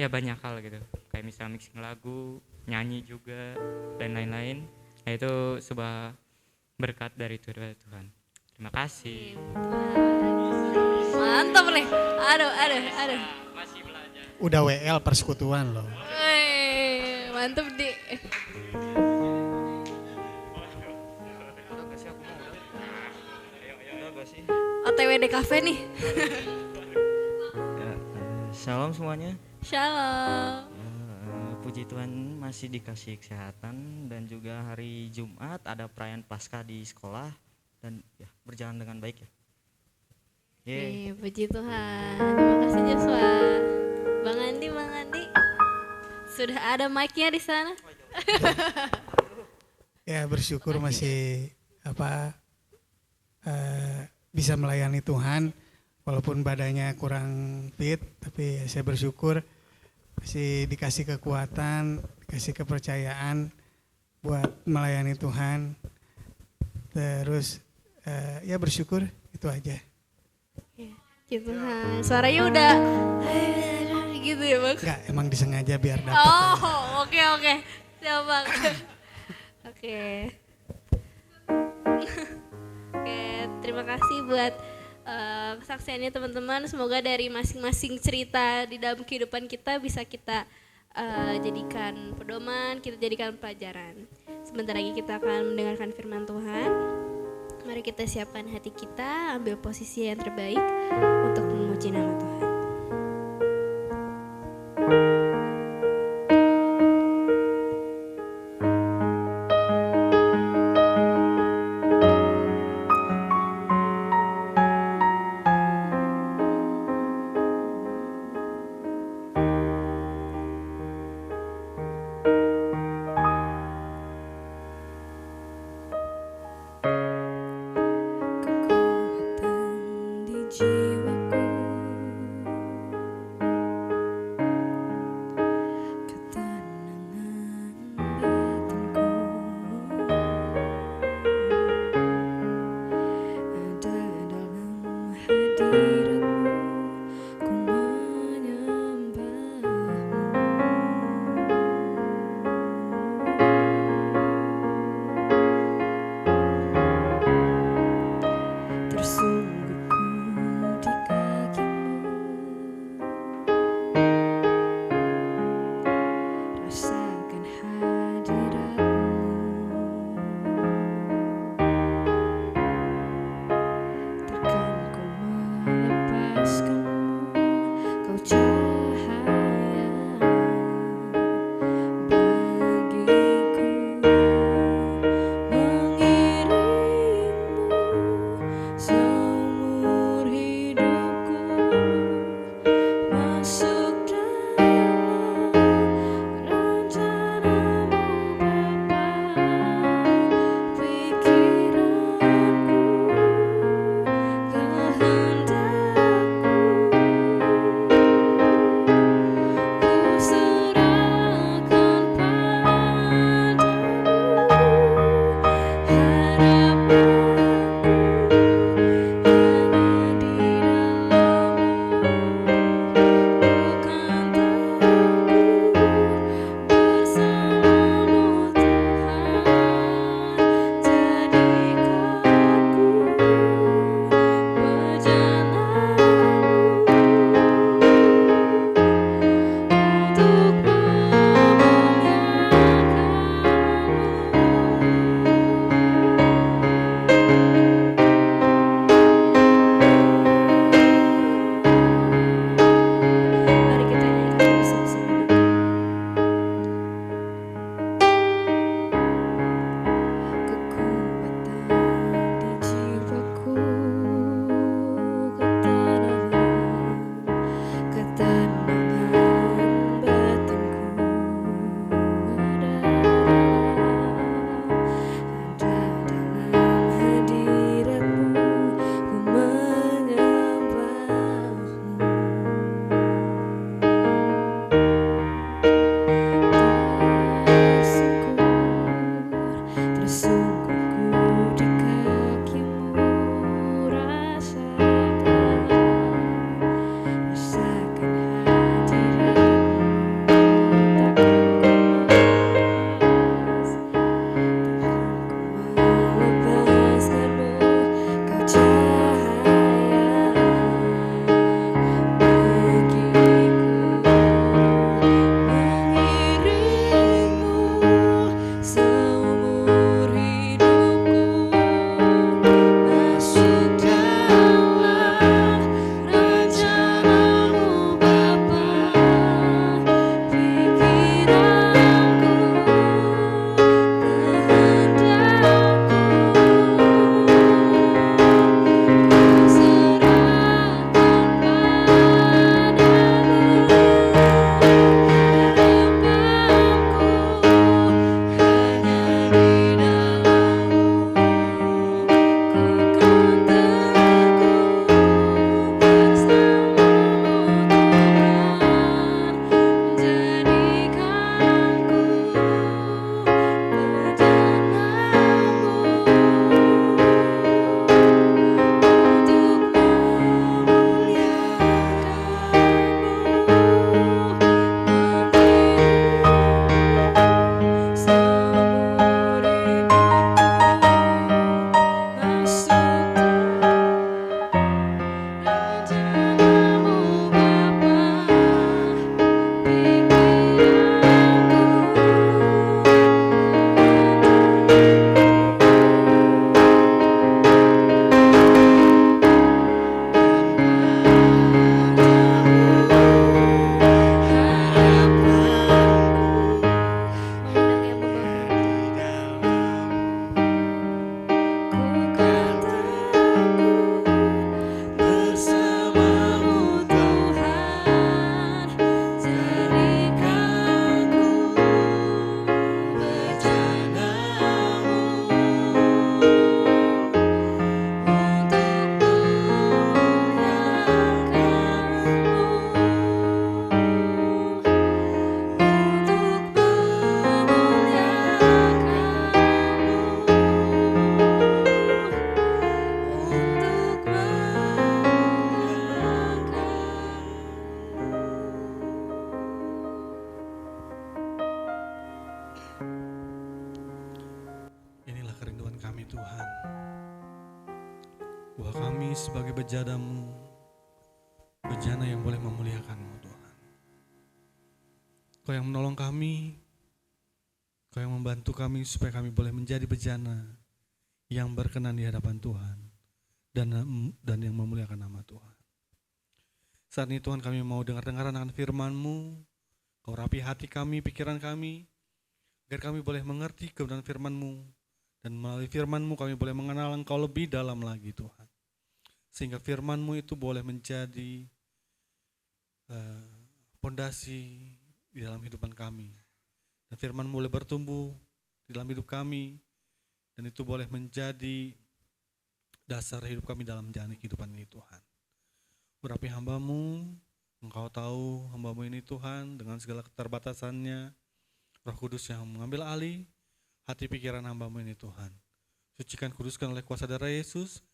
[SPEAKER 5] ya banyak hal gitu. Kayak misal mixing lagu, nyanyi juga, dan lain-lain. Nah, itu sebuah berkat dari Tuhan. Terima kasih.
[SPEAKER 2] Mantap nih. Aduh.
[SPEAKER 5] Masih belajar.
[SPEAKER 3] Udah WL persekutuan loh.
[SPEAKER 2] Wey, mantap di. OTW di cafe nih.
[SPEAKER 5] Shalom semuanya.
[SPEAKER 2] Shalom.
[SPEAKER 5] Puji Tuhan masih dikasih kesehatan dan juga hari Jumat ada perayaan Paskah di sekolah dan ya berjalan dengan baik ya. Yeay.
[SPEAKER 2] Puji Tuhan. Terima kasih Joshua. Bang Andi. Sudah ada mic-nya di sana.
[SPEAKER 3] Ya bersyukur masih bisa melayani Tuhan walaupun badannya kurang fit, tapi saya bersyukur masih dikasih kekuatan, dikasih kepercayaan buat melayani Tuhan. Terus ya bersyukur itu aja.
[SPEAKER 2] Puji Tuhan. Suaranya udah gitu ya Bang.
[SPEAKER 3] Enggak, emang disengaja biar dapat.
[SPEAKER 2] Oh, oke. Siap Bang. Oke. Oke, terima kasih buat kesaksiannya teman-teman. Semoga dari masing-masing cerita di dalam kehidupan kita bisa kita jadikan pedoman, kita jadikan pelajaran. Sebentar lagi kita akan mendengarkan firman Tuhan. Mari kita siapkan hati kita, ambil posisi yang terbaik untuk memuji nama Tuhan.
[SPEAKER 4] sebagai bejana-Mu, bejana yang boleh memuliakan-Mu Tuhan. Kau yang menolong kami, Kau yang membantu kami supaya kami boleh menjadi bejana yang berkenan di hadapan Tuhan dan yang memuliakan nama Tuhan. Saat ini Tuhan kami mau dengar-dengaran akan firman-Mu, Kau rapi hati kami, pikiran kami, agar kami boleh mengerti kebenaran firman-Mu, dan melalui firman-Mu kami boleh mengenal Engkau lebih dalam lagi Tuhan. Sehingga firman-Mu itu boleh menjadi pondasi di dalam kehidupan kami. Dan firman-Mu boleh bertumbuh di dalam hidup kami, dan itu boleh menjadi dasar hidup kami dalam menjalani kehidupan ini Tuhan. Urapi hamba-Mu, Engkau tahu hamba-Mu ini Tuhan dengan segala keterbatasannya. Roh Kudus yang mengambil alih hati pikiran hamba-Mu ini Tuhan. Sucikan, kuduskan oleh kuasa darah Yesus,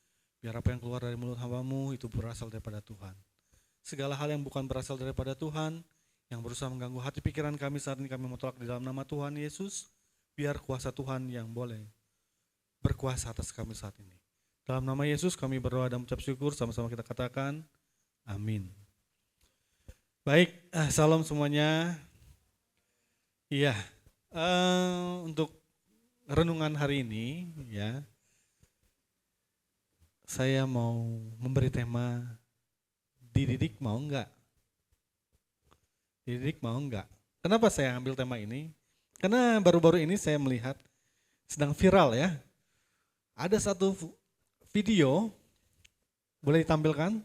[SPEAKER 4] biar apa yang keluar dari mulut hamba-Mu itu berasal daripada Tuhan. Segala hal yang bukan berasal daripada Tuhan, yang berusaha mengganggu hati pikiran kami saat ini kami tolak di dalam nama Tuhan Yesus, biar kuasa Tuhan yang boleh berkuasa atas kami saat ini. Dalam nama Yesus kami berdoa dan mengucap syukur, sama-sama kita katakan, amin. Baik, salam semuanya. Iya, untuk renungan hari ini ya, saya mau memberi tema dididik mau enggak? Dididik mau enggak? Kenapa saya ambil tema ini? Karena baru-baru ini saya melihat sedang viral ya. Ada satu video, boleh ditampilkan?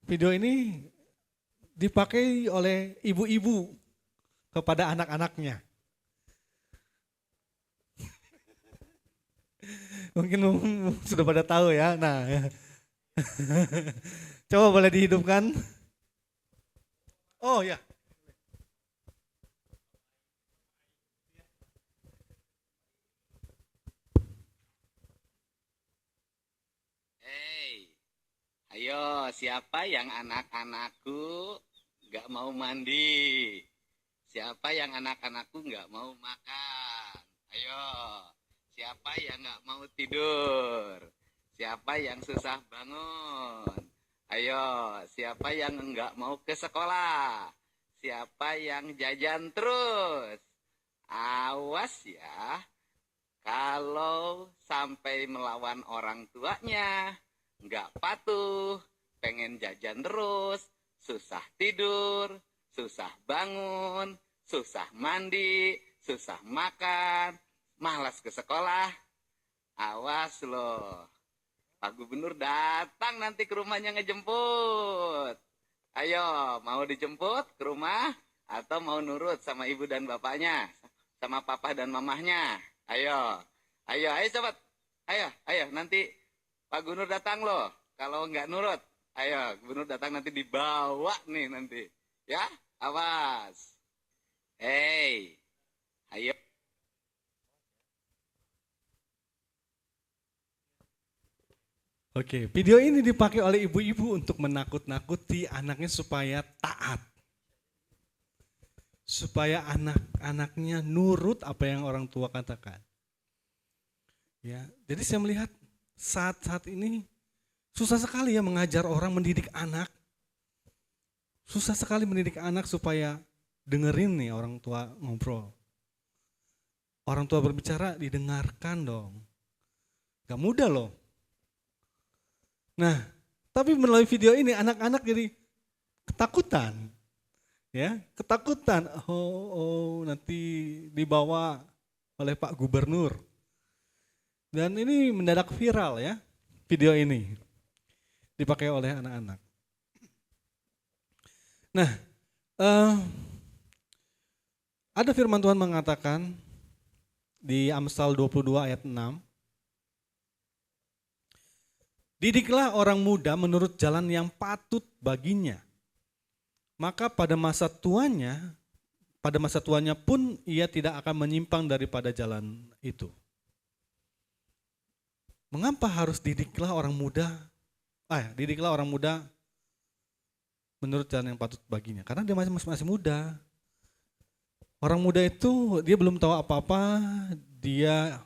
[SPEAKER 4] Video ini dipakai oleh ibu-ibu kepada anak-anaknya. Mungkin sudah pada tahu ya. Nah, coba boleh dihidupkan. Oh ya.
[SPEAKER 10] Ayo, siapa yang anak-anakku gak mau mandi? Siapa yang anak-anakku gak mau makan? Ayo, siapa yang gak mau tidur? Siapa yang susah bangun? Ayo, siapa yang gak mau ke sekolah? Siapa yang jajan terus? Awas ya, kalau sampai melawan orang tuanya, nggak patuh, pengen jajan terus, susah tidur, susah bangun, susah mandi, susah makan, malas ke sekolah. Awas loh, Pak Gubernur datang nanti ke rumahnya ngejemput. Ayo, mau dijemput ke rumah atau mau nurut sama ibu dan bapaknya, sama papa dan mamahnya? Ayo, ayo sobat, ayo nanti Pak Gubernur datang loh, kalau nggak nurut, ayo Gubernur datang nanti dibawa nih nanti, ya, awas. Hey, ayo.
[SPEAKER 4] Oke, video ini dipakai oleh ibu-ibu untuk menakut-nakuti anaknya supaya taat. Supaya anak-anaknya nurut apa yang orang tua katakan. Ya, jadi saya melihat saat ini susah sekali ya mengajar orang, mendidik anak. Susah sekali mendidik anak supaya dengerin nih orang tua ngobrol. Orang tua berbicara didengarkan dong. Gak mudah loh. Nah, tapi melalui video ini anak-anak jadi ketakutan. Ya, ketakutan. Oh, nanti dibawa oleh Pak Gubernur. Dan ini mendadak viral ya, video ini dipakai oleh anak-anak. Nah, ada firman Tuhan mengatakan di Amsal 22 ayat 6, didiklah orang muda menurut jalan yang patut baginya, maka pada masa tuanya pun ia tidak akan menyimpang daripada jalan itu. Mengapa harus didiklah orang muda menurut jalan yang patut baginya? Karena dia masih muda. Orang muda itu dia belum tahu apa-apa, dia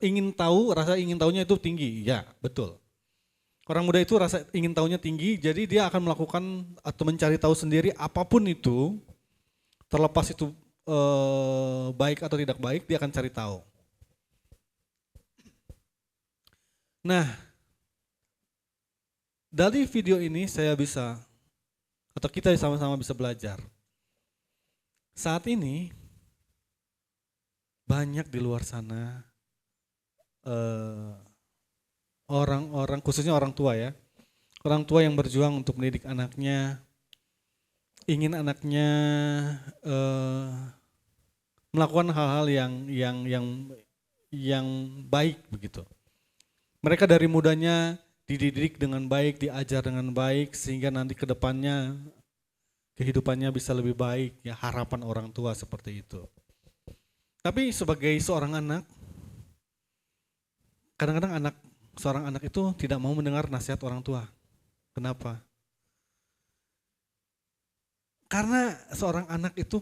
[SPEAKER 4] ingin tahu, rasa ingin tahunya itu tinggi, ya betul. Orang muda itu rasa ingin tahunya tinggi, jadi dia akan melakukan atau mencari tahu sendiri apapun itu, terlepas itu baik atau tidak baik, dia akan cari tahu. Nah, dari video ini saya bisa, atau kita sama-sama bisa belajar. Saat ini, banyak di luar sana, orang-orang, khususnya orang tua ya, orang tua yang berjuang untuk mendidik anaknya, ingin anaknya melakukan hal-hal yang baik begitu. Mereka dari mudanya dididik dengan baik, diajar dengan baik, sehingga nanti ke depannya kehidupannya bisa lebih baik, ya harapan orang tua seperti itu. Tapi sebagai seorang anak, kadang-kadang seorang anak itu tidak mau mendengar nasihat orang tua. Kenapa? Karena seorang anak itu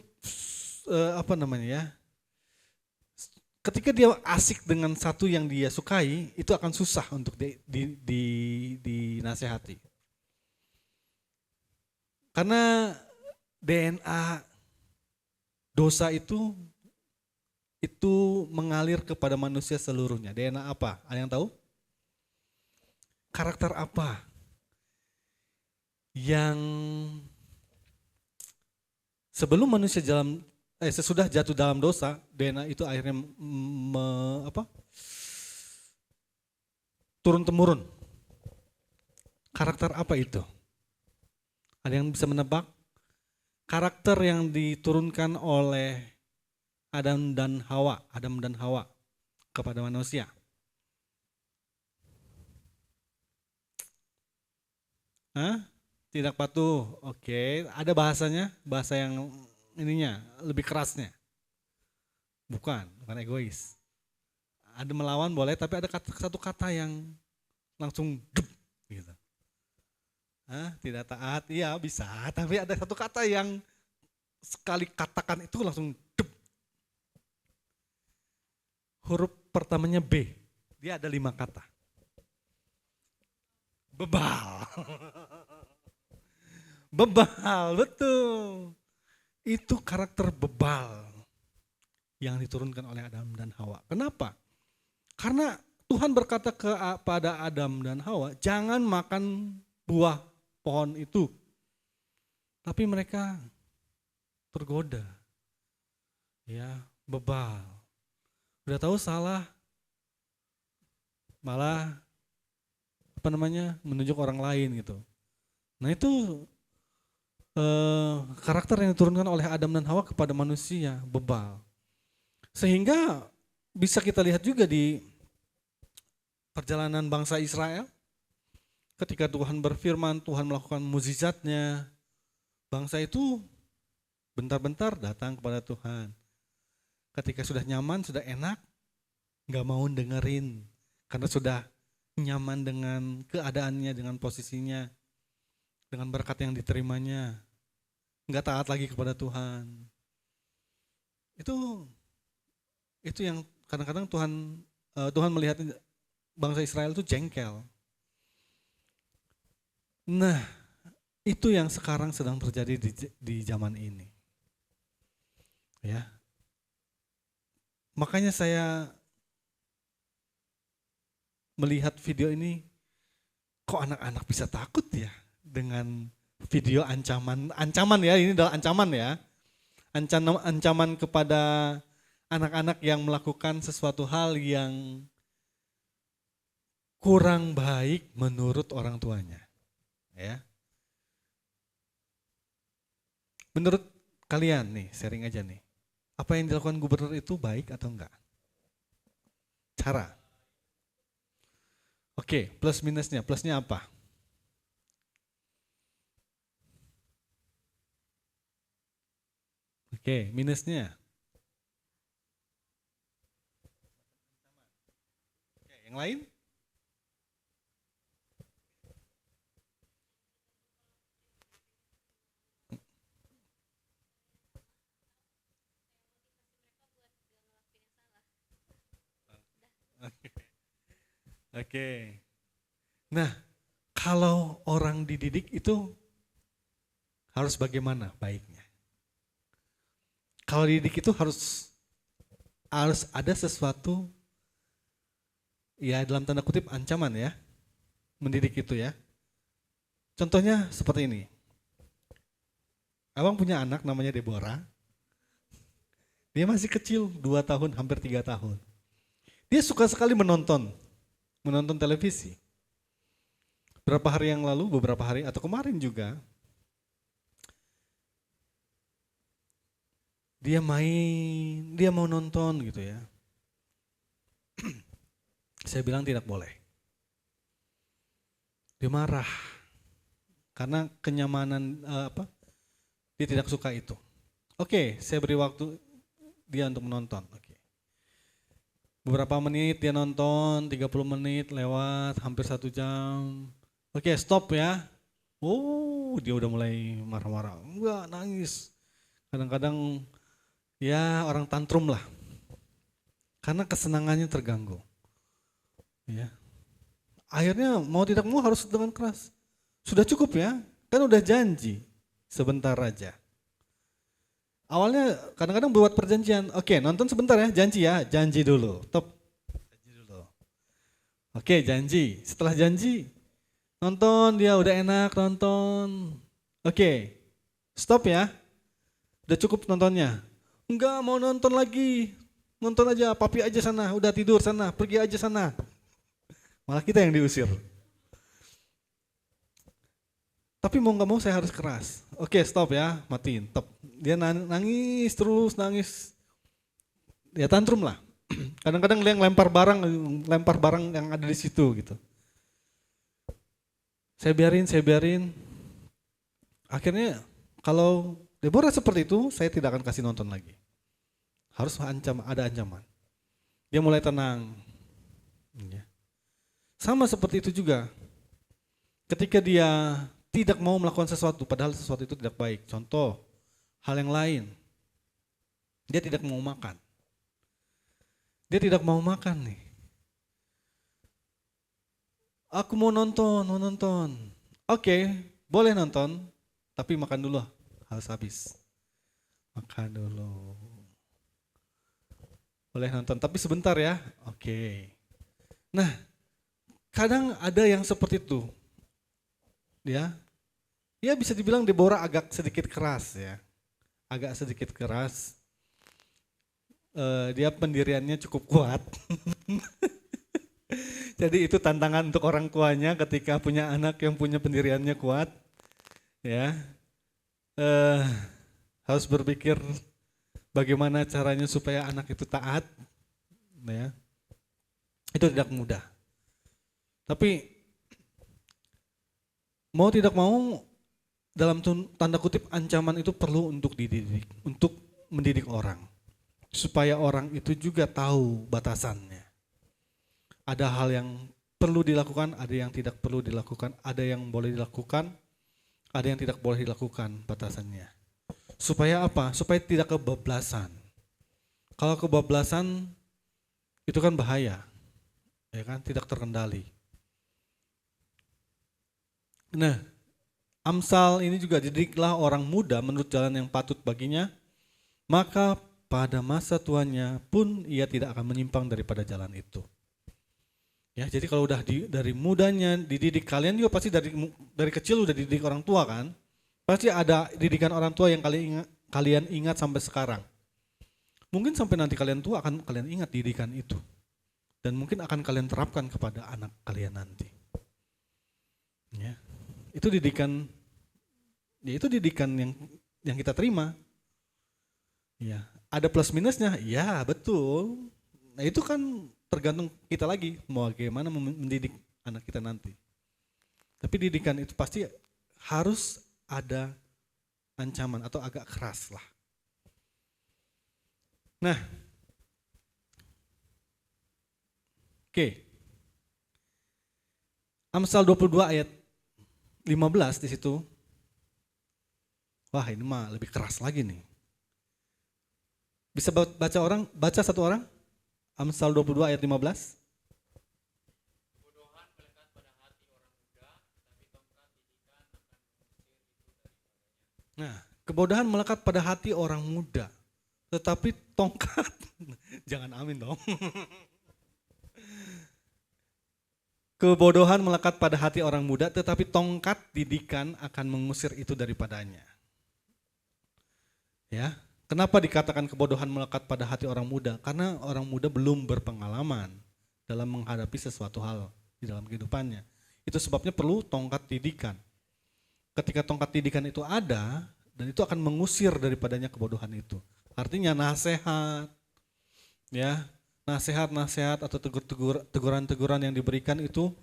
[SPEAKER 4] ketika dia asik dengan satu yang dia sukai, itu akan susah untuk dinasehati. Karena DNA dosa itu mengalir kepada manusia seluruhnya. DNA apa? Ada yang tahu? Karakter apa yang sebelum manusia sesudah jatuh dalam dosa, DNA itu akhirnya turun-temurun. Karakter apa itu? Ada yang bisa menebak? Karakter yang diturunkan oleh Adam dan Hawa kepada manusia. Tidak patuh, oke. Ada bahasanya, bahasa yang ininya lebih kerasnya. Bukan egois. Ada melawan boleh, tapi ada satu kata yang langsung gitu. Tidak taat, iya bisa, tapi ada satu kata yang sekali katakan itu langsung huruf pertamanya B, dia ada 5 kata. Bebal. Bebal, betul. Itu karakter bebal yang diturunkan oleh Adam dan Hawa. Kenapa? Karena Tuhan berkata kepada Adam dan Hawa, jangan makan buah pohon itu. Tapi mereka tergoda. Ya, bebal. Udah tahu salah, malah menunjuk orang lain gitu. Nah itu karakter yang diturunkan oleh Adam dan Hawa kepada manusia, bebal. Sehingga bisa kita lihat juga di perjalanan bangsa Israel, ketika Tuhan berfirman, Tuhan melakukan mukjizatnya, bangsa itu bentar-bentar datang kepada Tuhan. Ketika sudah nyaman, sudah enak, gak mau dengerin, karena sudah nyaman dengan keadaannya, dengan posisinya, dengan berkat yang diterimanya, nggak taat lagi kepada Tuhan. Itu yang kadang-kadang Tuhan melihat bangsa Israel itu jengkel. Nah, itu yang sekarang sedang terjadi di zaman ini. Ya. Makanya saya melihat video ini, kok anak-anak bisa takut ya dengan video ancaman ya, ini adalah ancaman ya. Ancaman kepada anak-anak yang melakukan sesuatu hal yang kurang baik menurut orang tuanya. Ya. Menurut kalian nih, sharing aja nih. Apa yang dilakukan gubernur itu baik atau enggak? Cara. Oke, plus minusnya. Plusnya apa? Oke, minusnya. Oke, yang lain? Oke. Nah, kalau orang dididik itu harus bagaimana baiknya? Kalau dididik itu harus ada sesuatu, ya dalam tanda kutip ancaman ya, mendidik itu ya. Contohnya seperti ini. Abang punya anak namanya Deborah. Dia masih kecil, 2 tahun, hampir 3 tahun. Dia suka sekali menonton televisi. Beberapa hari atau kemarin juga, dia mau nonton gitu ya. Saya bilang tidak boleh. Dia marah karena kenyamanan dia tidak suka itu. Oke, saya beri waktu dia untuk menonton. Oke. Beberapa menit dia nonton, 30 menit lewat, hampir 1 jam. Oke, stop ya. Oh, dia udah mulai marah-marah. Enggak, nangis. Kadang-kadang ya orang tantrum lah. Karena kesenangannya terganggu. Ya. Akhirnya mau tidak mau harus dengan keras. Sudah cukup ya, kan udah janji. Sebentar aja. Awalnya kadang-kadang buat perjanjian. Oke, nonton sebentar ya, janji dulu. Top. Janji dulu. Oke, janji. Setelah janji, nonton, dia udah enak nonton. Oke, stop ya. Udah cukup nontonnya. Enggak mau nonton lagi. Nonton aja, papi aja sana, udah tidur sana, pergi aja sana. Malah kita yang diusir. Tapi mau nggak mau saya harus keras. Oke, stop ya, matiin, top. Dia nangis terus, nangis. Ya tantrum lah. Kadang-kadang dia lempar barang yang ada di situ gitu. Saya biarin. Akhirnya kalau Deborah seperti itu, saya tidak akan kasih nonton lagi. Harus ada ancaman. Dia mulai tenang. Ya. Sama seperti itu juga. Ketika dia tidak mau melakukan sesuatu, padahal sesuatu itu tidak baik. Contoh, hal yang lain. Dia tidak mau makan. Dia tidak mau makan nih. Aku mau nonton. Oke, boleh nonton, tapi makan dulu, harus habis. Makan dulu. Boleh nonton, tapi sebentar ya. Oke. Nah, kadang ada yang seperti itu. Ya bisa dibilang Deborah agak sedikit keras ya. Agak sedikit keras. Dia pendiriannya cukup kuat. Jadi itu tantangan untuk orang tuanya ketika punya anak yang punya pendiriannya kuat. Ya, harus berpikir bagaimana caranya supaya anak itu taat. Ya, itu tidak mudah. Tapi mau tidak mau, dalam tanda kutip ancaman itu perlu untuk dididik, untuk mendidik orang. Supaya orang itu juga tahu batasannya. Ada hal yang perlu dilakukan, ada yang tidak perlu dilakukan, ada yang boleh dilakukan, ada yang tidak boleh dilakukan batasannya. Supaya apa? Supaya tidak kebablasan. Kalau kebablasan itu kan bahaya, ya kan, tidak terkendali. Nah, Amsal ini juga dididiklah orang muda menurut jalan yang patut baginya, maka pada masa tuanya pun ia tidak akan menyimpang daripada jalan itu. Ya, jadi kalau udah dari mudanya dididik, kalian juga pasti dari kecil udah dididik orang tua kan? Pasti ada didikan orang tua yang kalian ingat sampai sekarang. Mungkin sampai nanti kalian tua akan kalian ingat didikan itu. Dan mungkin akan kalian terapkan kepada anak kalian nanti. Ya. Itu didikan yang kita terima. Ya, ada plus minusnya, ya betul. Nah itu kan tergantung kita lagi mau bagaimana mendidik anak kita nanti. Tapi didikan itu pasti harus ada ancaman atau agak keras lah. Nah, oke. Amsal 22 ayat 15 di situ. Wah, ini mah lebih keras lagi nih. Bisa baca satu orang? Amsal 22 ayat 15. Nah, kebodohan melekat pada hati orang muda, tetapi tongkat, jangan amin dong. Kebodohan melekat pada hati orang muda, tetapi tongkat didikan akan mengusir itu daripadanya. Ya, kenapa dikatakan kebodohan melekat pada hati orang muda? Karena orang muda belum berpengalaman dalam menghadapi sesuatu hal di dalam kehidupannya. Itu sebabnya perlu tongkat didikan. Ketika tongkat didikan itu ada, dan itu akan mengusir daripadanya kebodohan itu. Artinya nasihat, ya, nasihat-nasihat atau teguran-teguran yang diberikan itu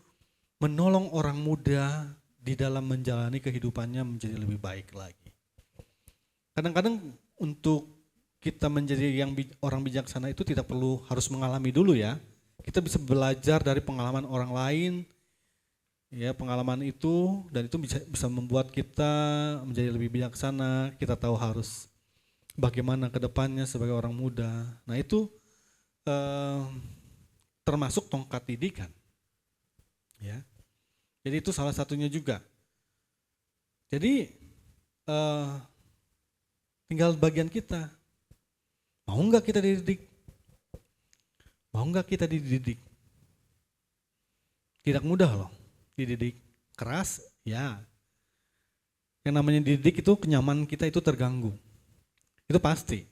[SPEAKER 4] menolong orang muda di dalam menjalani kehidupannya menjadi lebih baik lagi. Kadang-kadang untuk kita menjadi orang bijaksana itu tidak perlu harus mengalami dulu ya. Kita bisa belajar dari pengalaman orang lain, ya, pengalaman itu, dan itu bisa membuat kita menjadi lebih bijaksana. Kita tahu harus bagaimana ke depannya sebagai orang muda. Nah itu termasuk tongkat didikan, ya. Jadi itu salah satunya juga. Jadi tinggal bagian kita, mau nggak kita dididik? Mau nggak kita dididik? Tidak mudah loh dididik. Keras, ya. Yang namanya dididik itu kenyamanan kita itu terganggu. Itu pasti.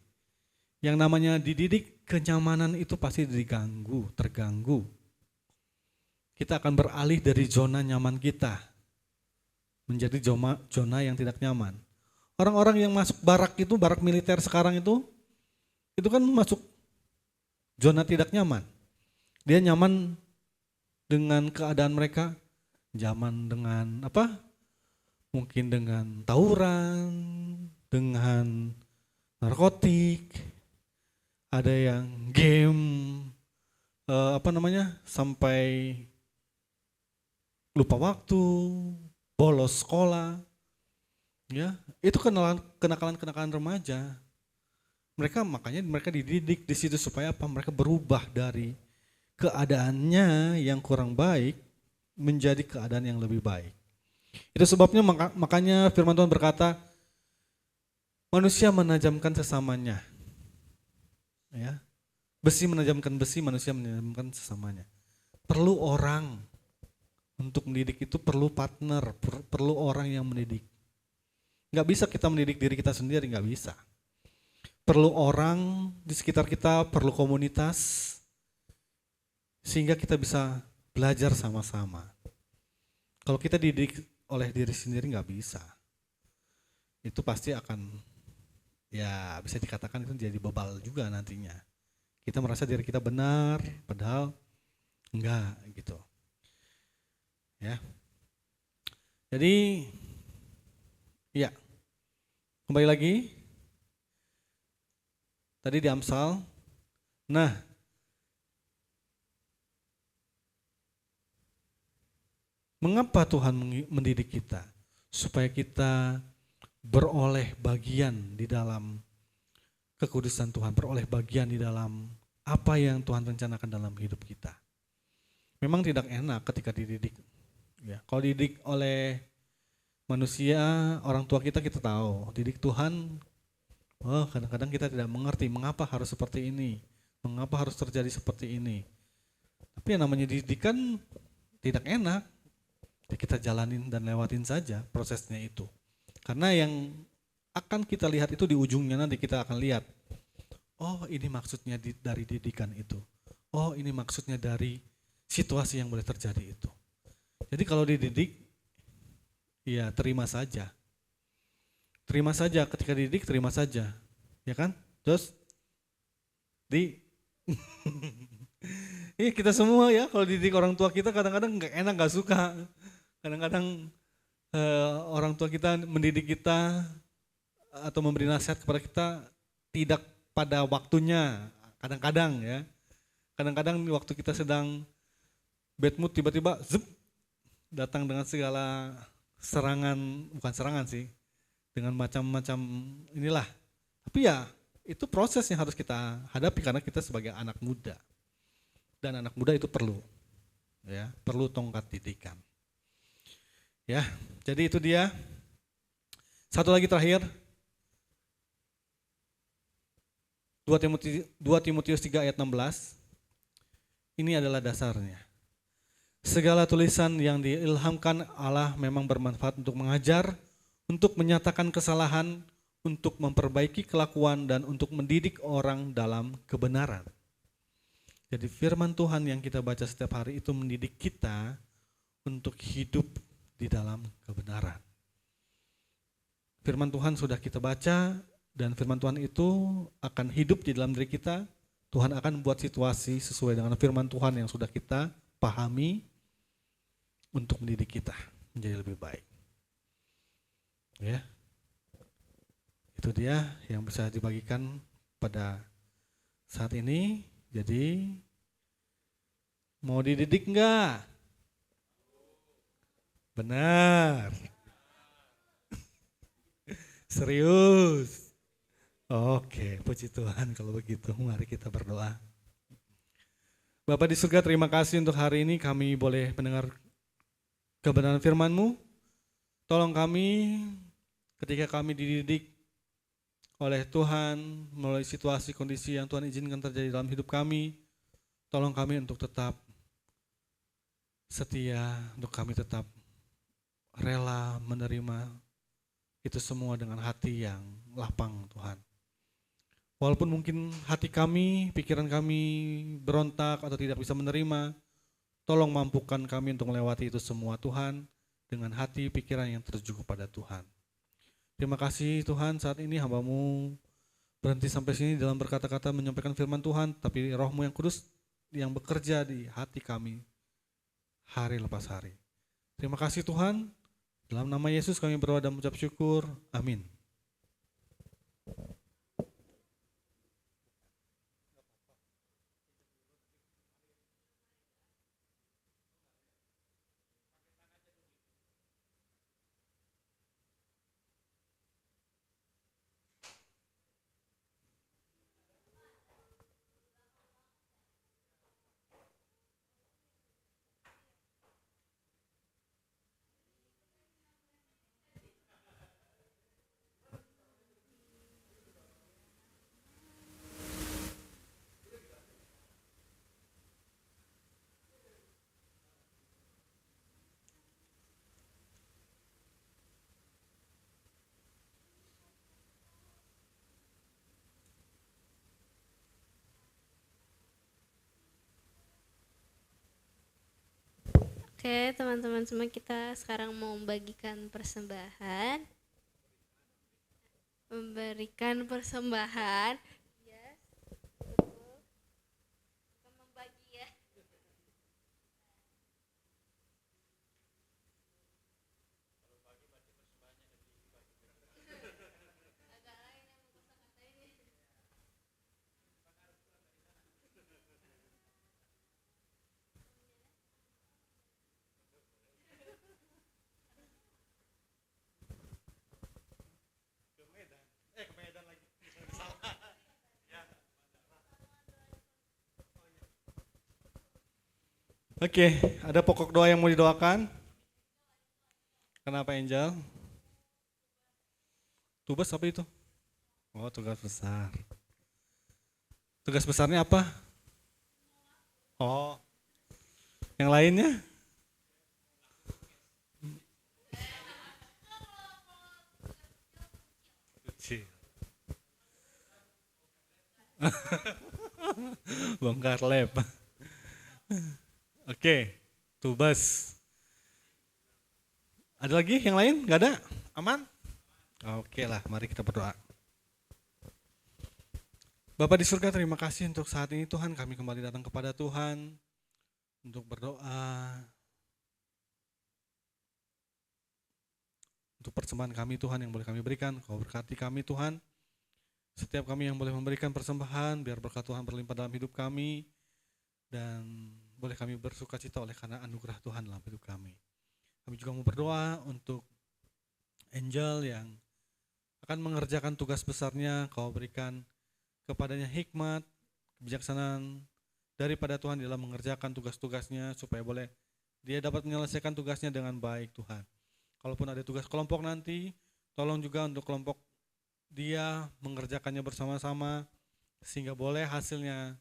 [SPEAKER 4] Yang namanya dididik, kenyamanan itu pasti diganggu, terganggu. Kita akan beralih dari zona nyaman kita menjadi zona yang tidak nyaman. Orang-orang yang masuk barak itu, barak militer sekarang itu kan masuk zona tidak nyaman. Dia nyaman dengan keadaan mereka, nyaman dengan apa? Mungkin dengan tawuran, dengan narkotik, ada yang game, sampai lupa waktu, bolos sekolah, ya itu kenakalan remaja. Makanya mereka dididik di situ supaya apa? Mereka berubah dari keadaannya yang kurang baik menjadi keadaan yang lebih baik. Itu sebabnya makanya firman Tuhan berkata, manusia menajamkan sesamanya. Ya. Besi menajamkan besi, manusia menajamkan sesamanya. Perlu orang untuk mendidik itu, perlu partner, perlu orang yang mendidik. Nggak bisa kita mendidik diri kita sendiri, nggak bisa. Perlu orang di sekitar kita, perlu komunitas, sehingga kita bisa belajar sama-sama. Kalau kita dididik oleh diri sendiri nggak bisa. Itu pasti akan, ya bisa dikatakan itu jadi bebal juga nantinya. Kita merasa diri kita benar, padahal enggak gitu. Ya. Jadi, ya, kembali lagi. Tadi di Amsal. Nah, mengapa Tuhan mendidik kita? Supaya kita beroleh bagian di dalam kekudusan Tuhan, beroleh bagian di dalam apa yang Tuhan rencanakan dalam hidup kita. Memang tidak enak ketika dididik. Ya, kalau dididik oleh manusia, orang tua kita tahu. Didik Tuhan, kadang-kadang kita tidak mengerti mengapa harus seperti ini, mengapa harus terjadi seperti ini. Tapi yang namanya didikan tidak enak. Ya, kita jalanin dan lewatin saja prosesnya itu. Karena yang akan kita lihat itu di ujungnya nanti kita akan lihat, oh ini maksudnya dari didikan itu. Oh ini maksudnya dari situasi yang boleh terjadi itu. Jadi kalau dididik, ya terima saja. Terima saja ketika dididik, terima saja. Ya kan? Terus kita semua ya kalau dididik orang tua kita kadang-kadang nggak enak, nggak suka. Kadang-kadang orang tua kita mendidik kita atau memberi nasihat kepada kita tidak pada waktunya, kadang-kadang ya. Kadang-kadang waktu kita sedang bad mood tiba-tiba datang dengan segala serangan, bukan serangan sih, dengan macam-macam inilah. Tapi ya itu proses yang harus kita hadapi karena kita sebagai anak muda. Dan anak muda itu perlu tongkat didikan. Ya, jadi itu dia. Satu lagi terakhir, 2 Timotius 3 ayat 16. Ini adalah dasarnya. Segala tulisan yang diilhamkan Allah memang bermanfaat untuk mengajar, untuk menyatakan kesalahan, untuk memperbaiki kelakuan, dan untuk mendidik orang dalam kebenaran. Jadi firman Tuhan yang kita baca setiap hari itu mendidik kita untuk hidup di dalam kebenaran. Firman Tuhan sudah kita baca, dan firman Tuhan itu akan hidup di dalam diri kita. Tuhan akan membuat situasi sesuai dengan firman Tuhan yang sudah kita pahami untuk mendidik kita menjadi lebih baik. Ya. Itu dia yang bisa dibagikan pada saat ini. Jadi mau dididik enggak? Benar. Serius. Oke, puji Tuhan kalau begitu. Mari kita berdoa. Bapa di surga, terima kasih untuk hari ini kami boleh mendengar kebenaran firman-Mu. Tolong kami ketika kami dididik oleh Tuhan melalui situasi kondisi yang Tuhan izinkan terjadi dalam hidup kami. Tolong kami untuk tetap setia, untuk kami tetap rela menerima itu semua dengan hati yang lapang Tuhan. Walaupun mungkin hati kami, pikiran kami berontak atau tidak bisa menerima, tolong mampukan kami untuk melewati itu semua Tuhan dengan hati pikiran yang tertuju kepada Tuhan. Terima kasih Tuhan, saat ini hamba-Mu berhenti sampai sini dalam berkata-kata menyampaikan firman Tuhan, tapi Roh-Mu yang kudus yang bekerja di hati kami hari lepas hari. Terima kasih Tuhan, dalam nama Yesus kami berdoa dan mengucap syukur, amin.
[SPEAKER 2] Oke, teman-teman semua, kita sekarang mau membagikan persembahan. Memberikan persembahan. Yes, betul. Kita membagi ya.
[SPEAKER 4] Oke, ada pokok doa yang mau didoakan? Kenapa Angel? Tugas apa itu? Oh, tugas besar. Tugas besarnya apa? Oh, yang lainnya? Kecil. Bongkar lab. Oke, tugas. Ada lagi yang lain? Gak ada? Aman? Oke lah, mari kita berdoa. Bapa di surga, terima kasih untuk saat ini Tuhan, kami kembali datang kepada Tuhan untuk berdoa. Untuk persembahan kami Tuhan yang boleh kami berikan, Kau berkati kami Tuhan. Setiap kami yang boleh memberikan persembahan, biar berkat Tuhan berlimpah dalam hidup kami. Dan boleh kami bersuka cita oleh karena anugerah Tuhan dalam hidup kami. Kami juga mau berdoa untuk Angel yang akan mengerjakan tugas besarnya. Kau berikan kepadanya hikmat, kebijaksanaan daripada Tuhan dalam mengerjakan tugas-tugasnya, supaya boleh dia dapat menyelesaikan tugasnya dengan baik Tuhan. Kalaupun ada tugas kelompok nanti, tolong juga untuk kelompok dia mengerjakannya bersama-sama, sehingga boleh hasilnya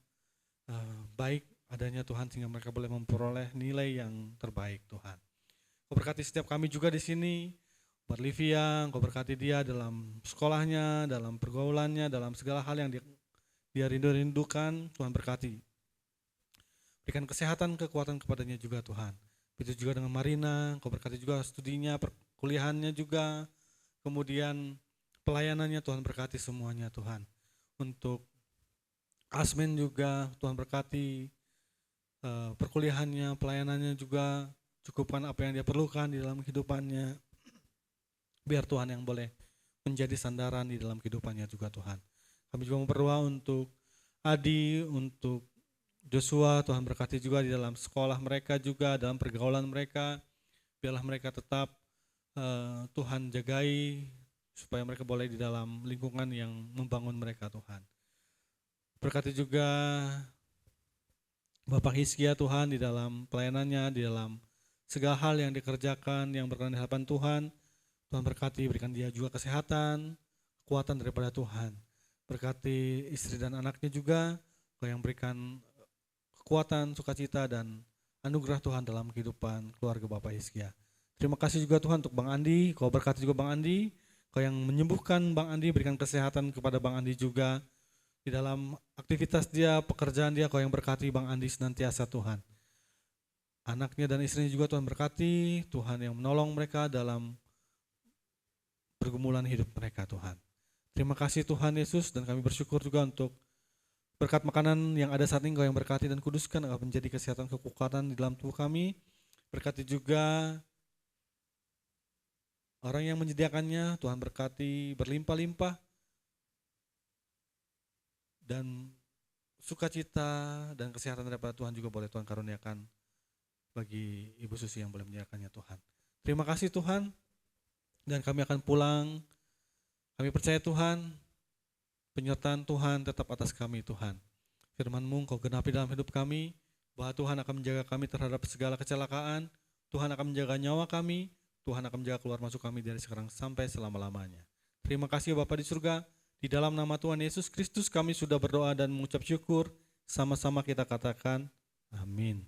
[SPEAKER 4] baik adanya Tuhan, sehingga mereka boleh memperoleh nilai yang terbaik Tuhan. Kau berkati setiap kami juga di sini, buat Livia, Kau berkati dia dalam sekolahnya, dalam pergaulannya, dalam segala hal yang dia rindukan, Tuhan berkati. Berikan kesehatan, kekuatan kepadanya juga Tuhan. Begitu juga dengan Marina, Kau berkati juga studinya, perkuliahannya juga, kemudian pelayanannya Tuhan berkati semuanya Tuhan. Untuk Asmin juga Tuhan berkati perkuliahannya, pelayanannya juga, cukupkan apa yang dia perlukan di dalam kehidupannya. Biar Tuhan yang boleh menjadi sandaran di dalam kehidupannya juga Tuhan. Kami juga berdoa untuk Adi, untuk Joshua, Tuhan berkati juga di dalam sekolah mereka juga, dalam pergaulan mereka. Biarlah mereka tetap Tuhan jagai, supaya mereka boleh di dalam lingkungan yang membangun mereka Tuhan. Berkati juga Bapak Hizkia Tuhan di dalam pelayanannya, di dalam segala hal yang dikerjakan, yang berkenan di hadapan Tuhan. Tuhan berkati, berikan dia juga kesehatan, kekuatan daripada Tuhan. Berkati istri dan anaknya juga, Kau yang berikan kekuatan, sukacita, dan anugerah Tuhan dalam kehidupan keluarga Bapak Hizkia. Terima kasih juga Tuhan untuk Bang Andi, Kau berkati juga Bang Andi, Kau yang menyembuhkan Bang Andi, berikan kesehatan kepada Bang Andi juga. Di dalam aktivitas dia, pekerjaan dia, Kau yang berkati Bang Andi senantiasa Tuhan. Anaknya dan istrinya juga Tuhan berkati, Tuhan yang menolong mereka dalam pergumulan hidup mereka Tuhan. Terima kasih Tuhan Yesus, dan kami bersyukur juga untuk berkat makanan yang ada saat ini, Kau yang berkati dan kuduskan akan menjadi kesehatan kekuatan di dalam tubuh kami. Berkati juga orang yang menyediakannya, Tuhan berkati berlimpah-limpah, dan sukacita dan kesehatan daripada Tuhan juga boleh Tuhan karuniakan bagi Ibu Susi yang boleh menyediakannya Tuhan. Terima kasih Tuhan, dan kami akan pulang. Kami percaya Tuhan, penyertaan Tuhan tetap atas kami Tuhan. Firman-Mu Kau genapi dalam hidup kami, bahwa Tuhan akan menjaga kami terhadap segala kecelakaan, Tuhan akan menjaga nyawa kami, Tuhan akan menjaga keluar masuk kami dari sekarang sampai selama-lamanya. Terima kasih Bapa di surga. Di dalam nama Tuhan Yesus Kristus kami sudah berdoa dan mengucap syukur. Sama-sama kita katakan, amin.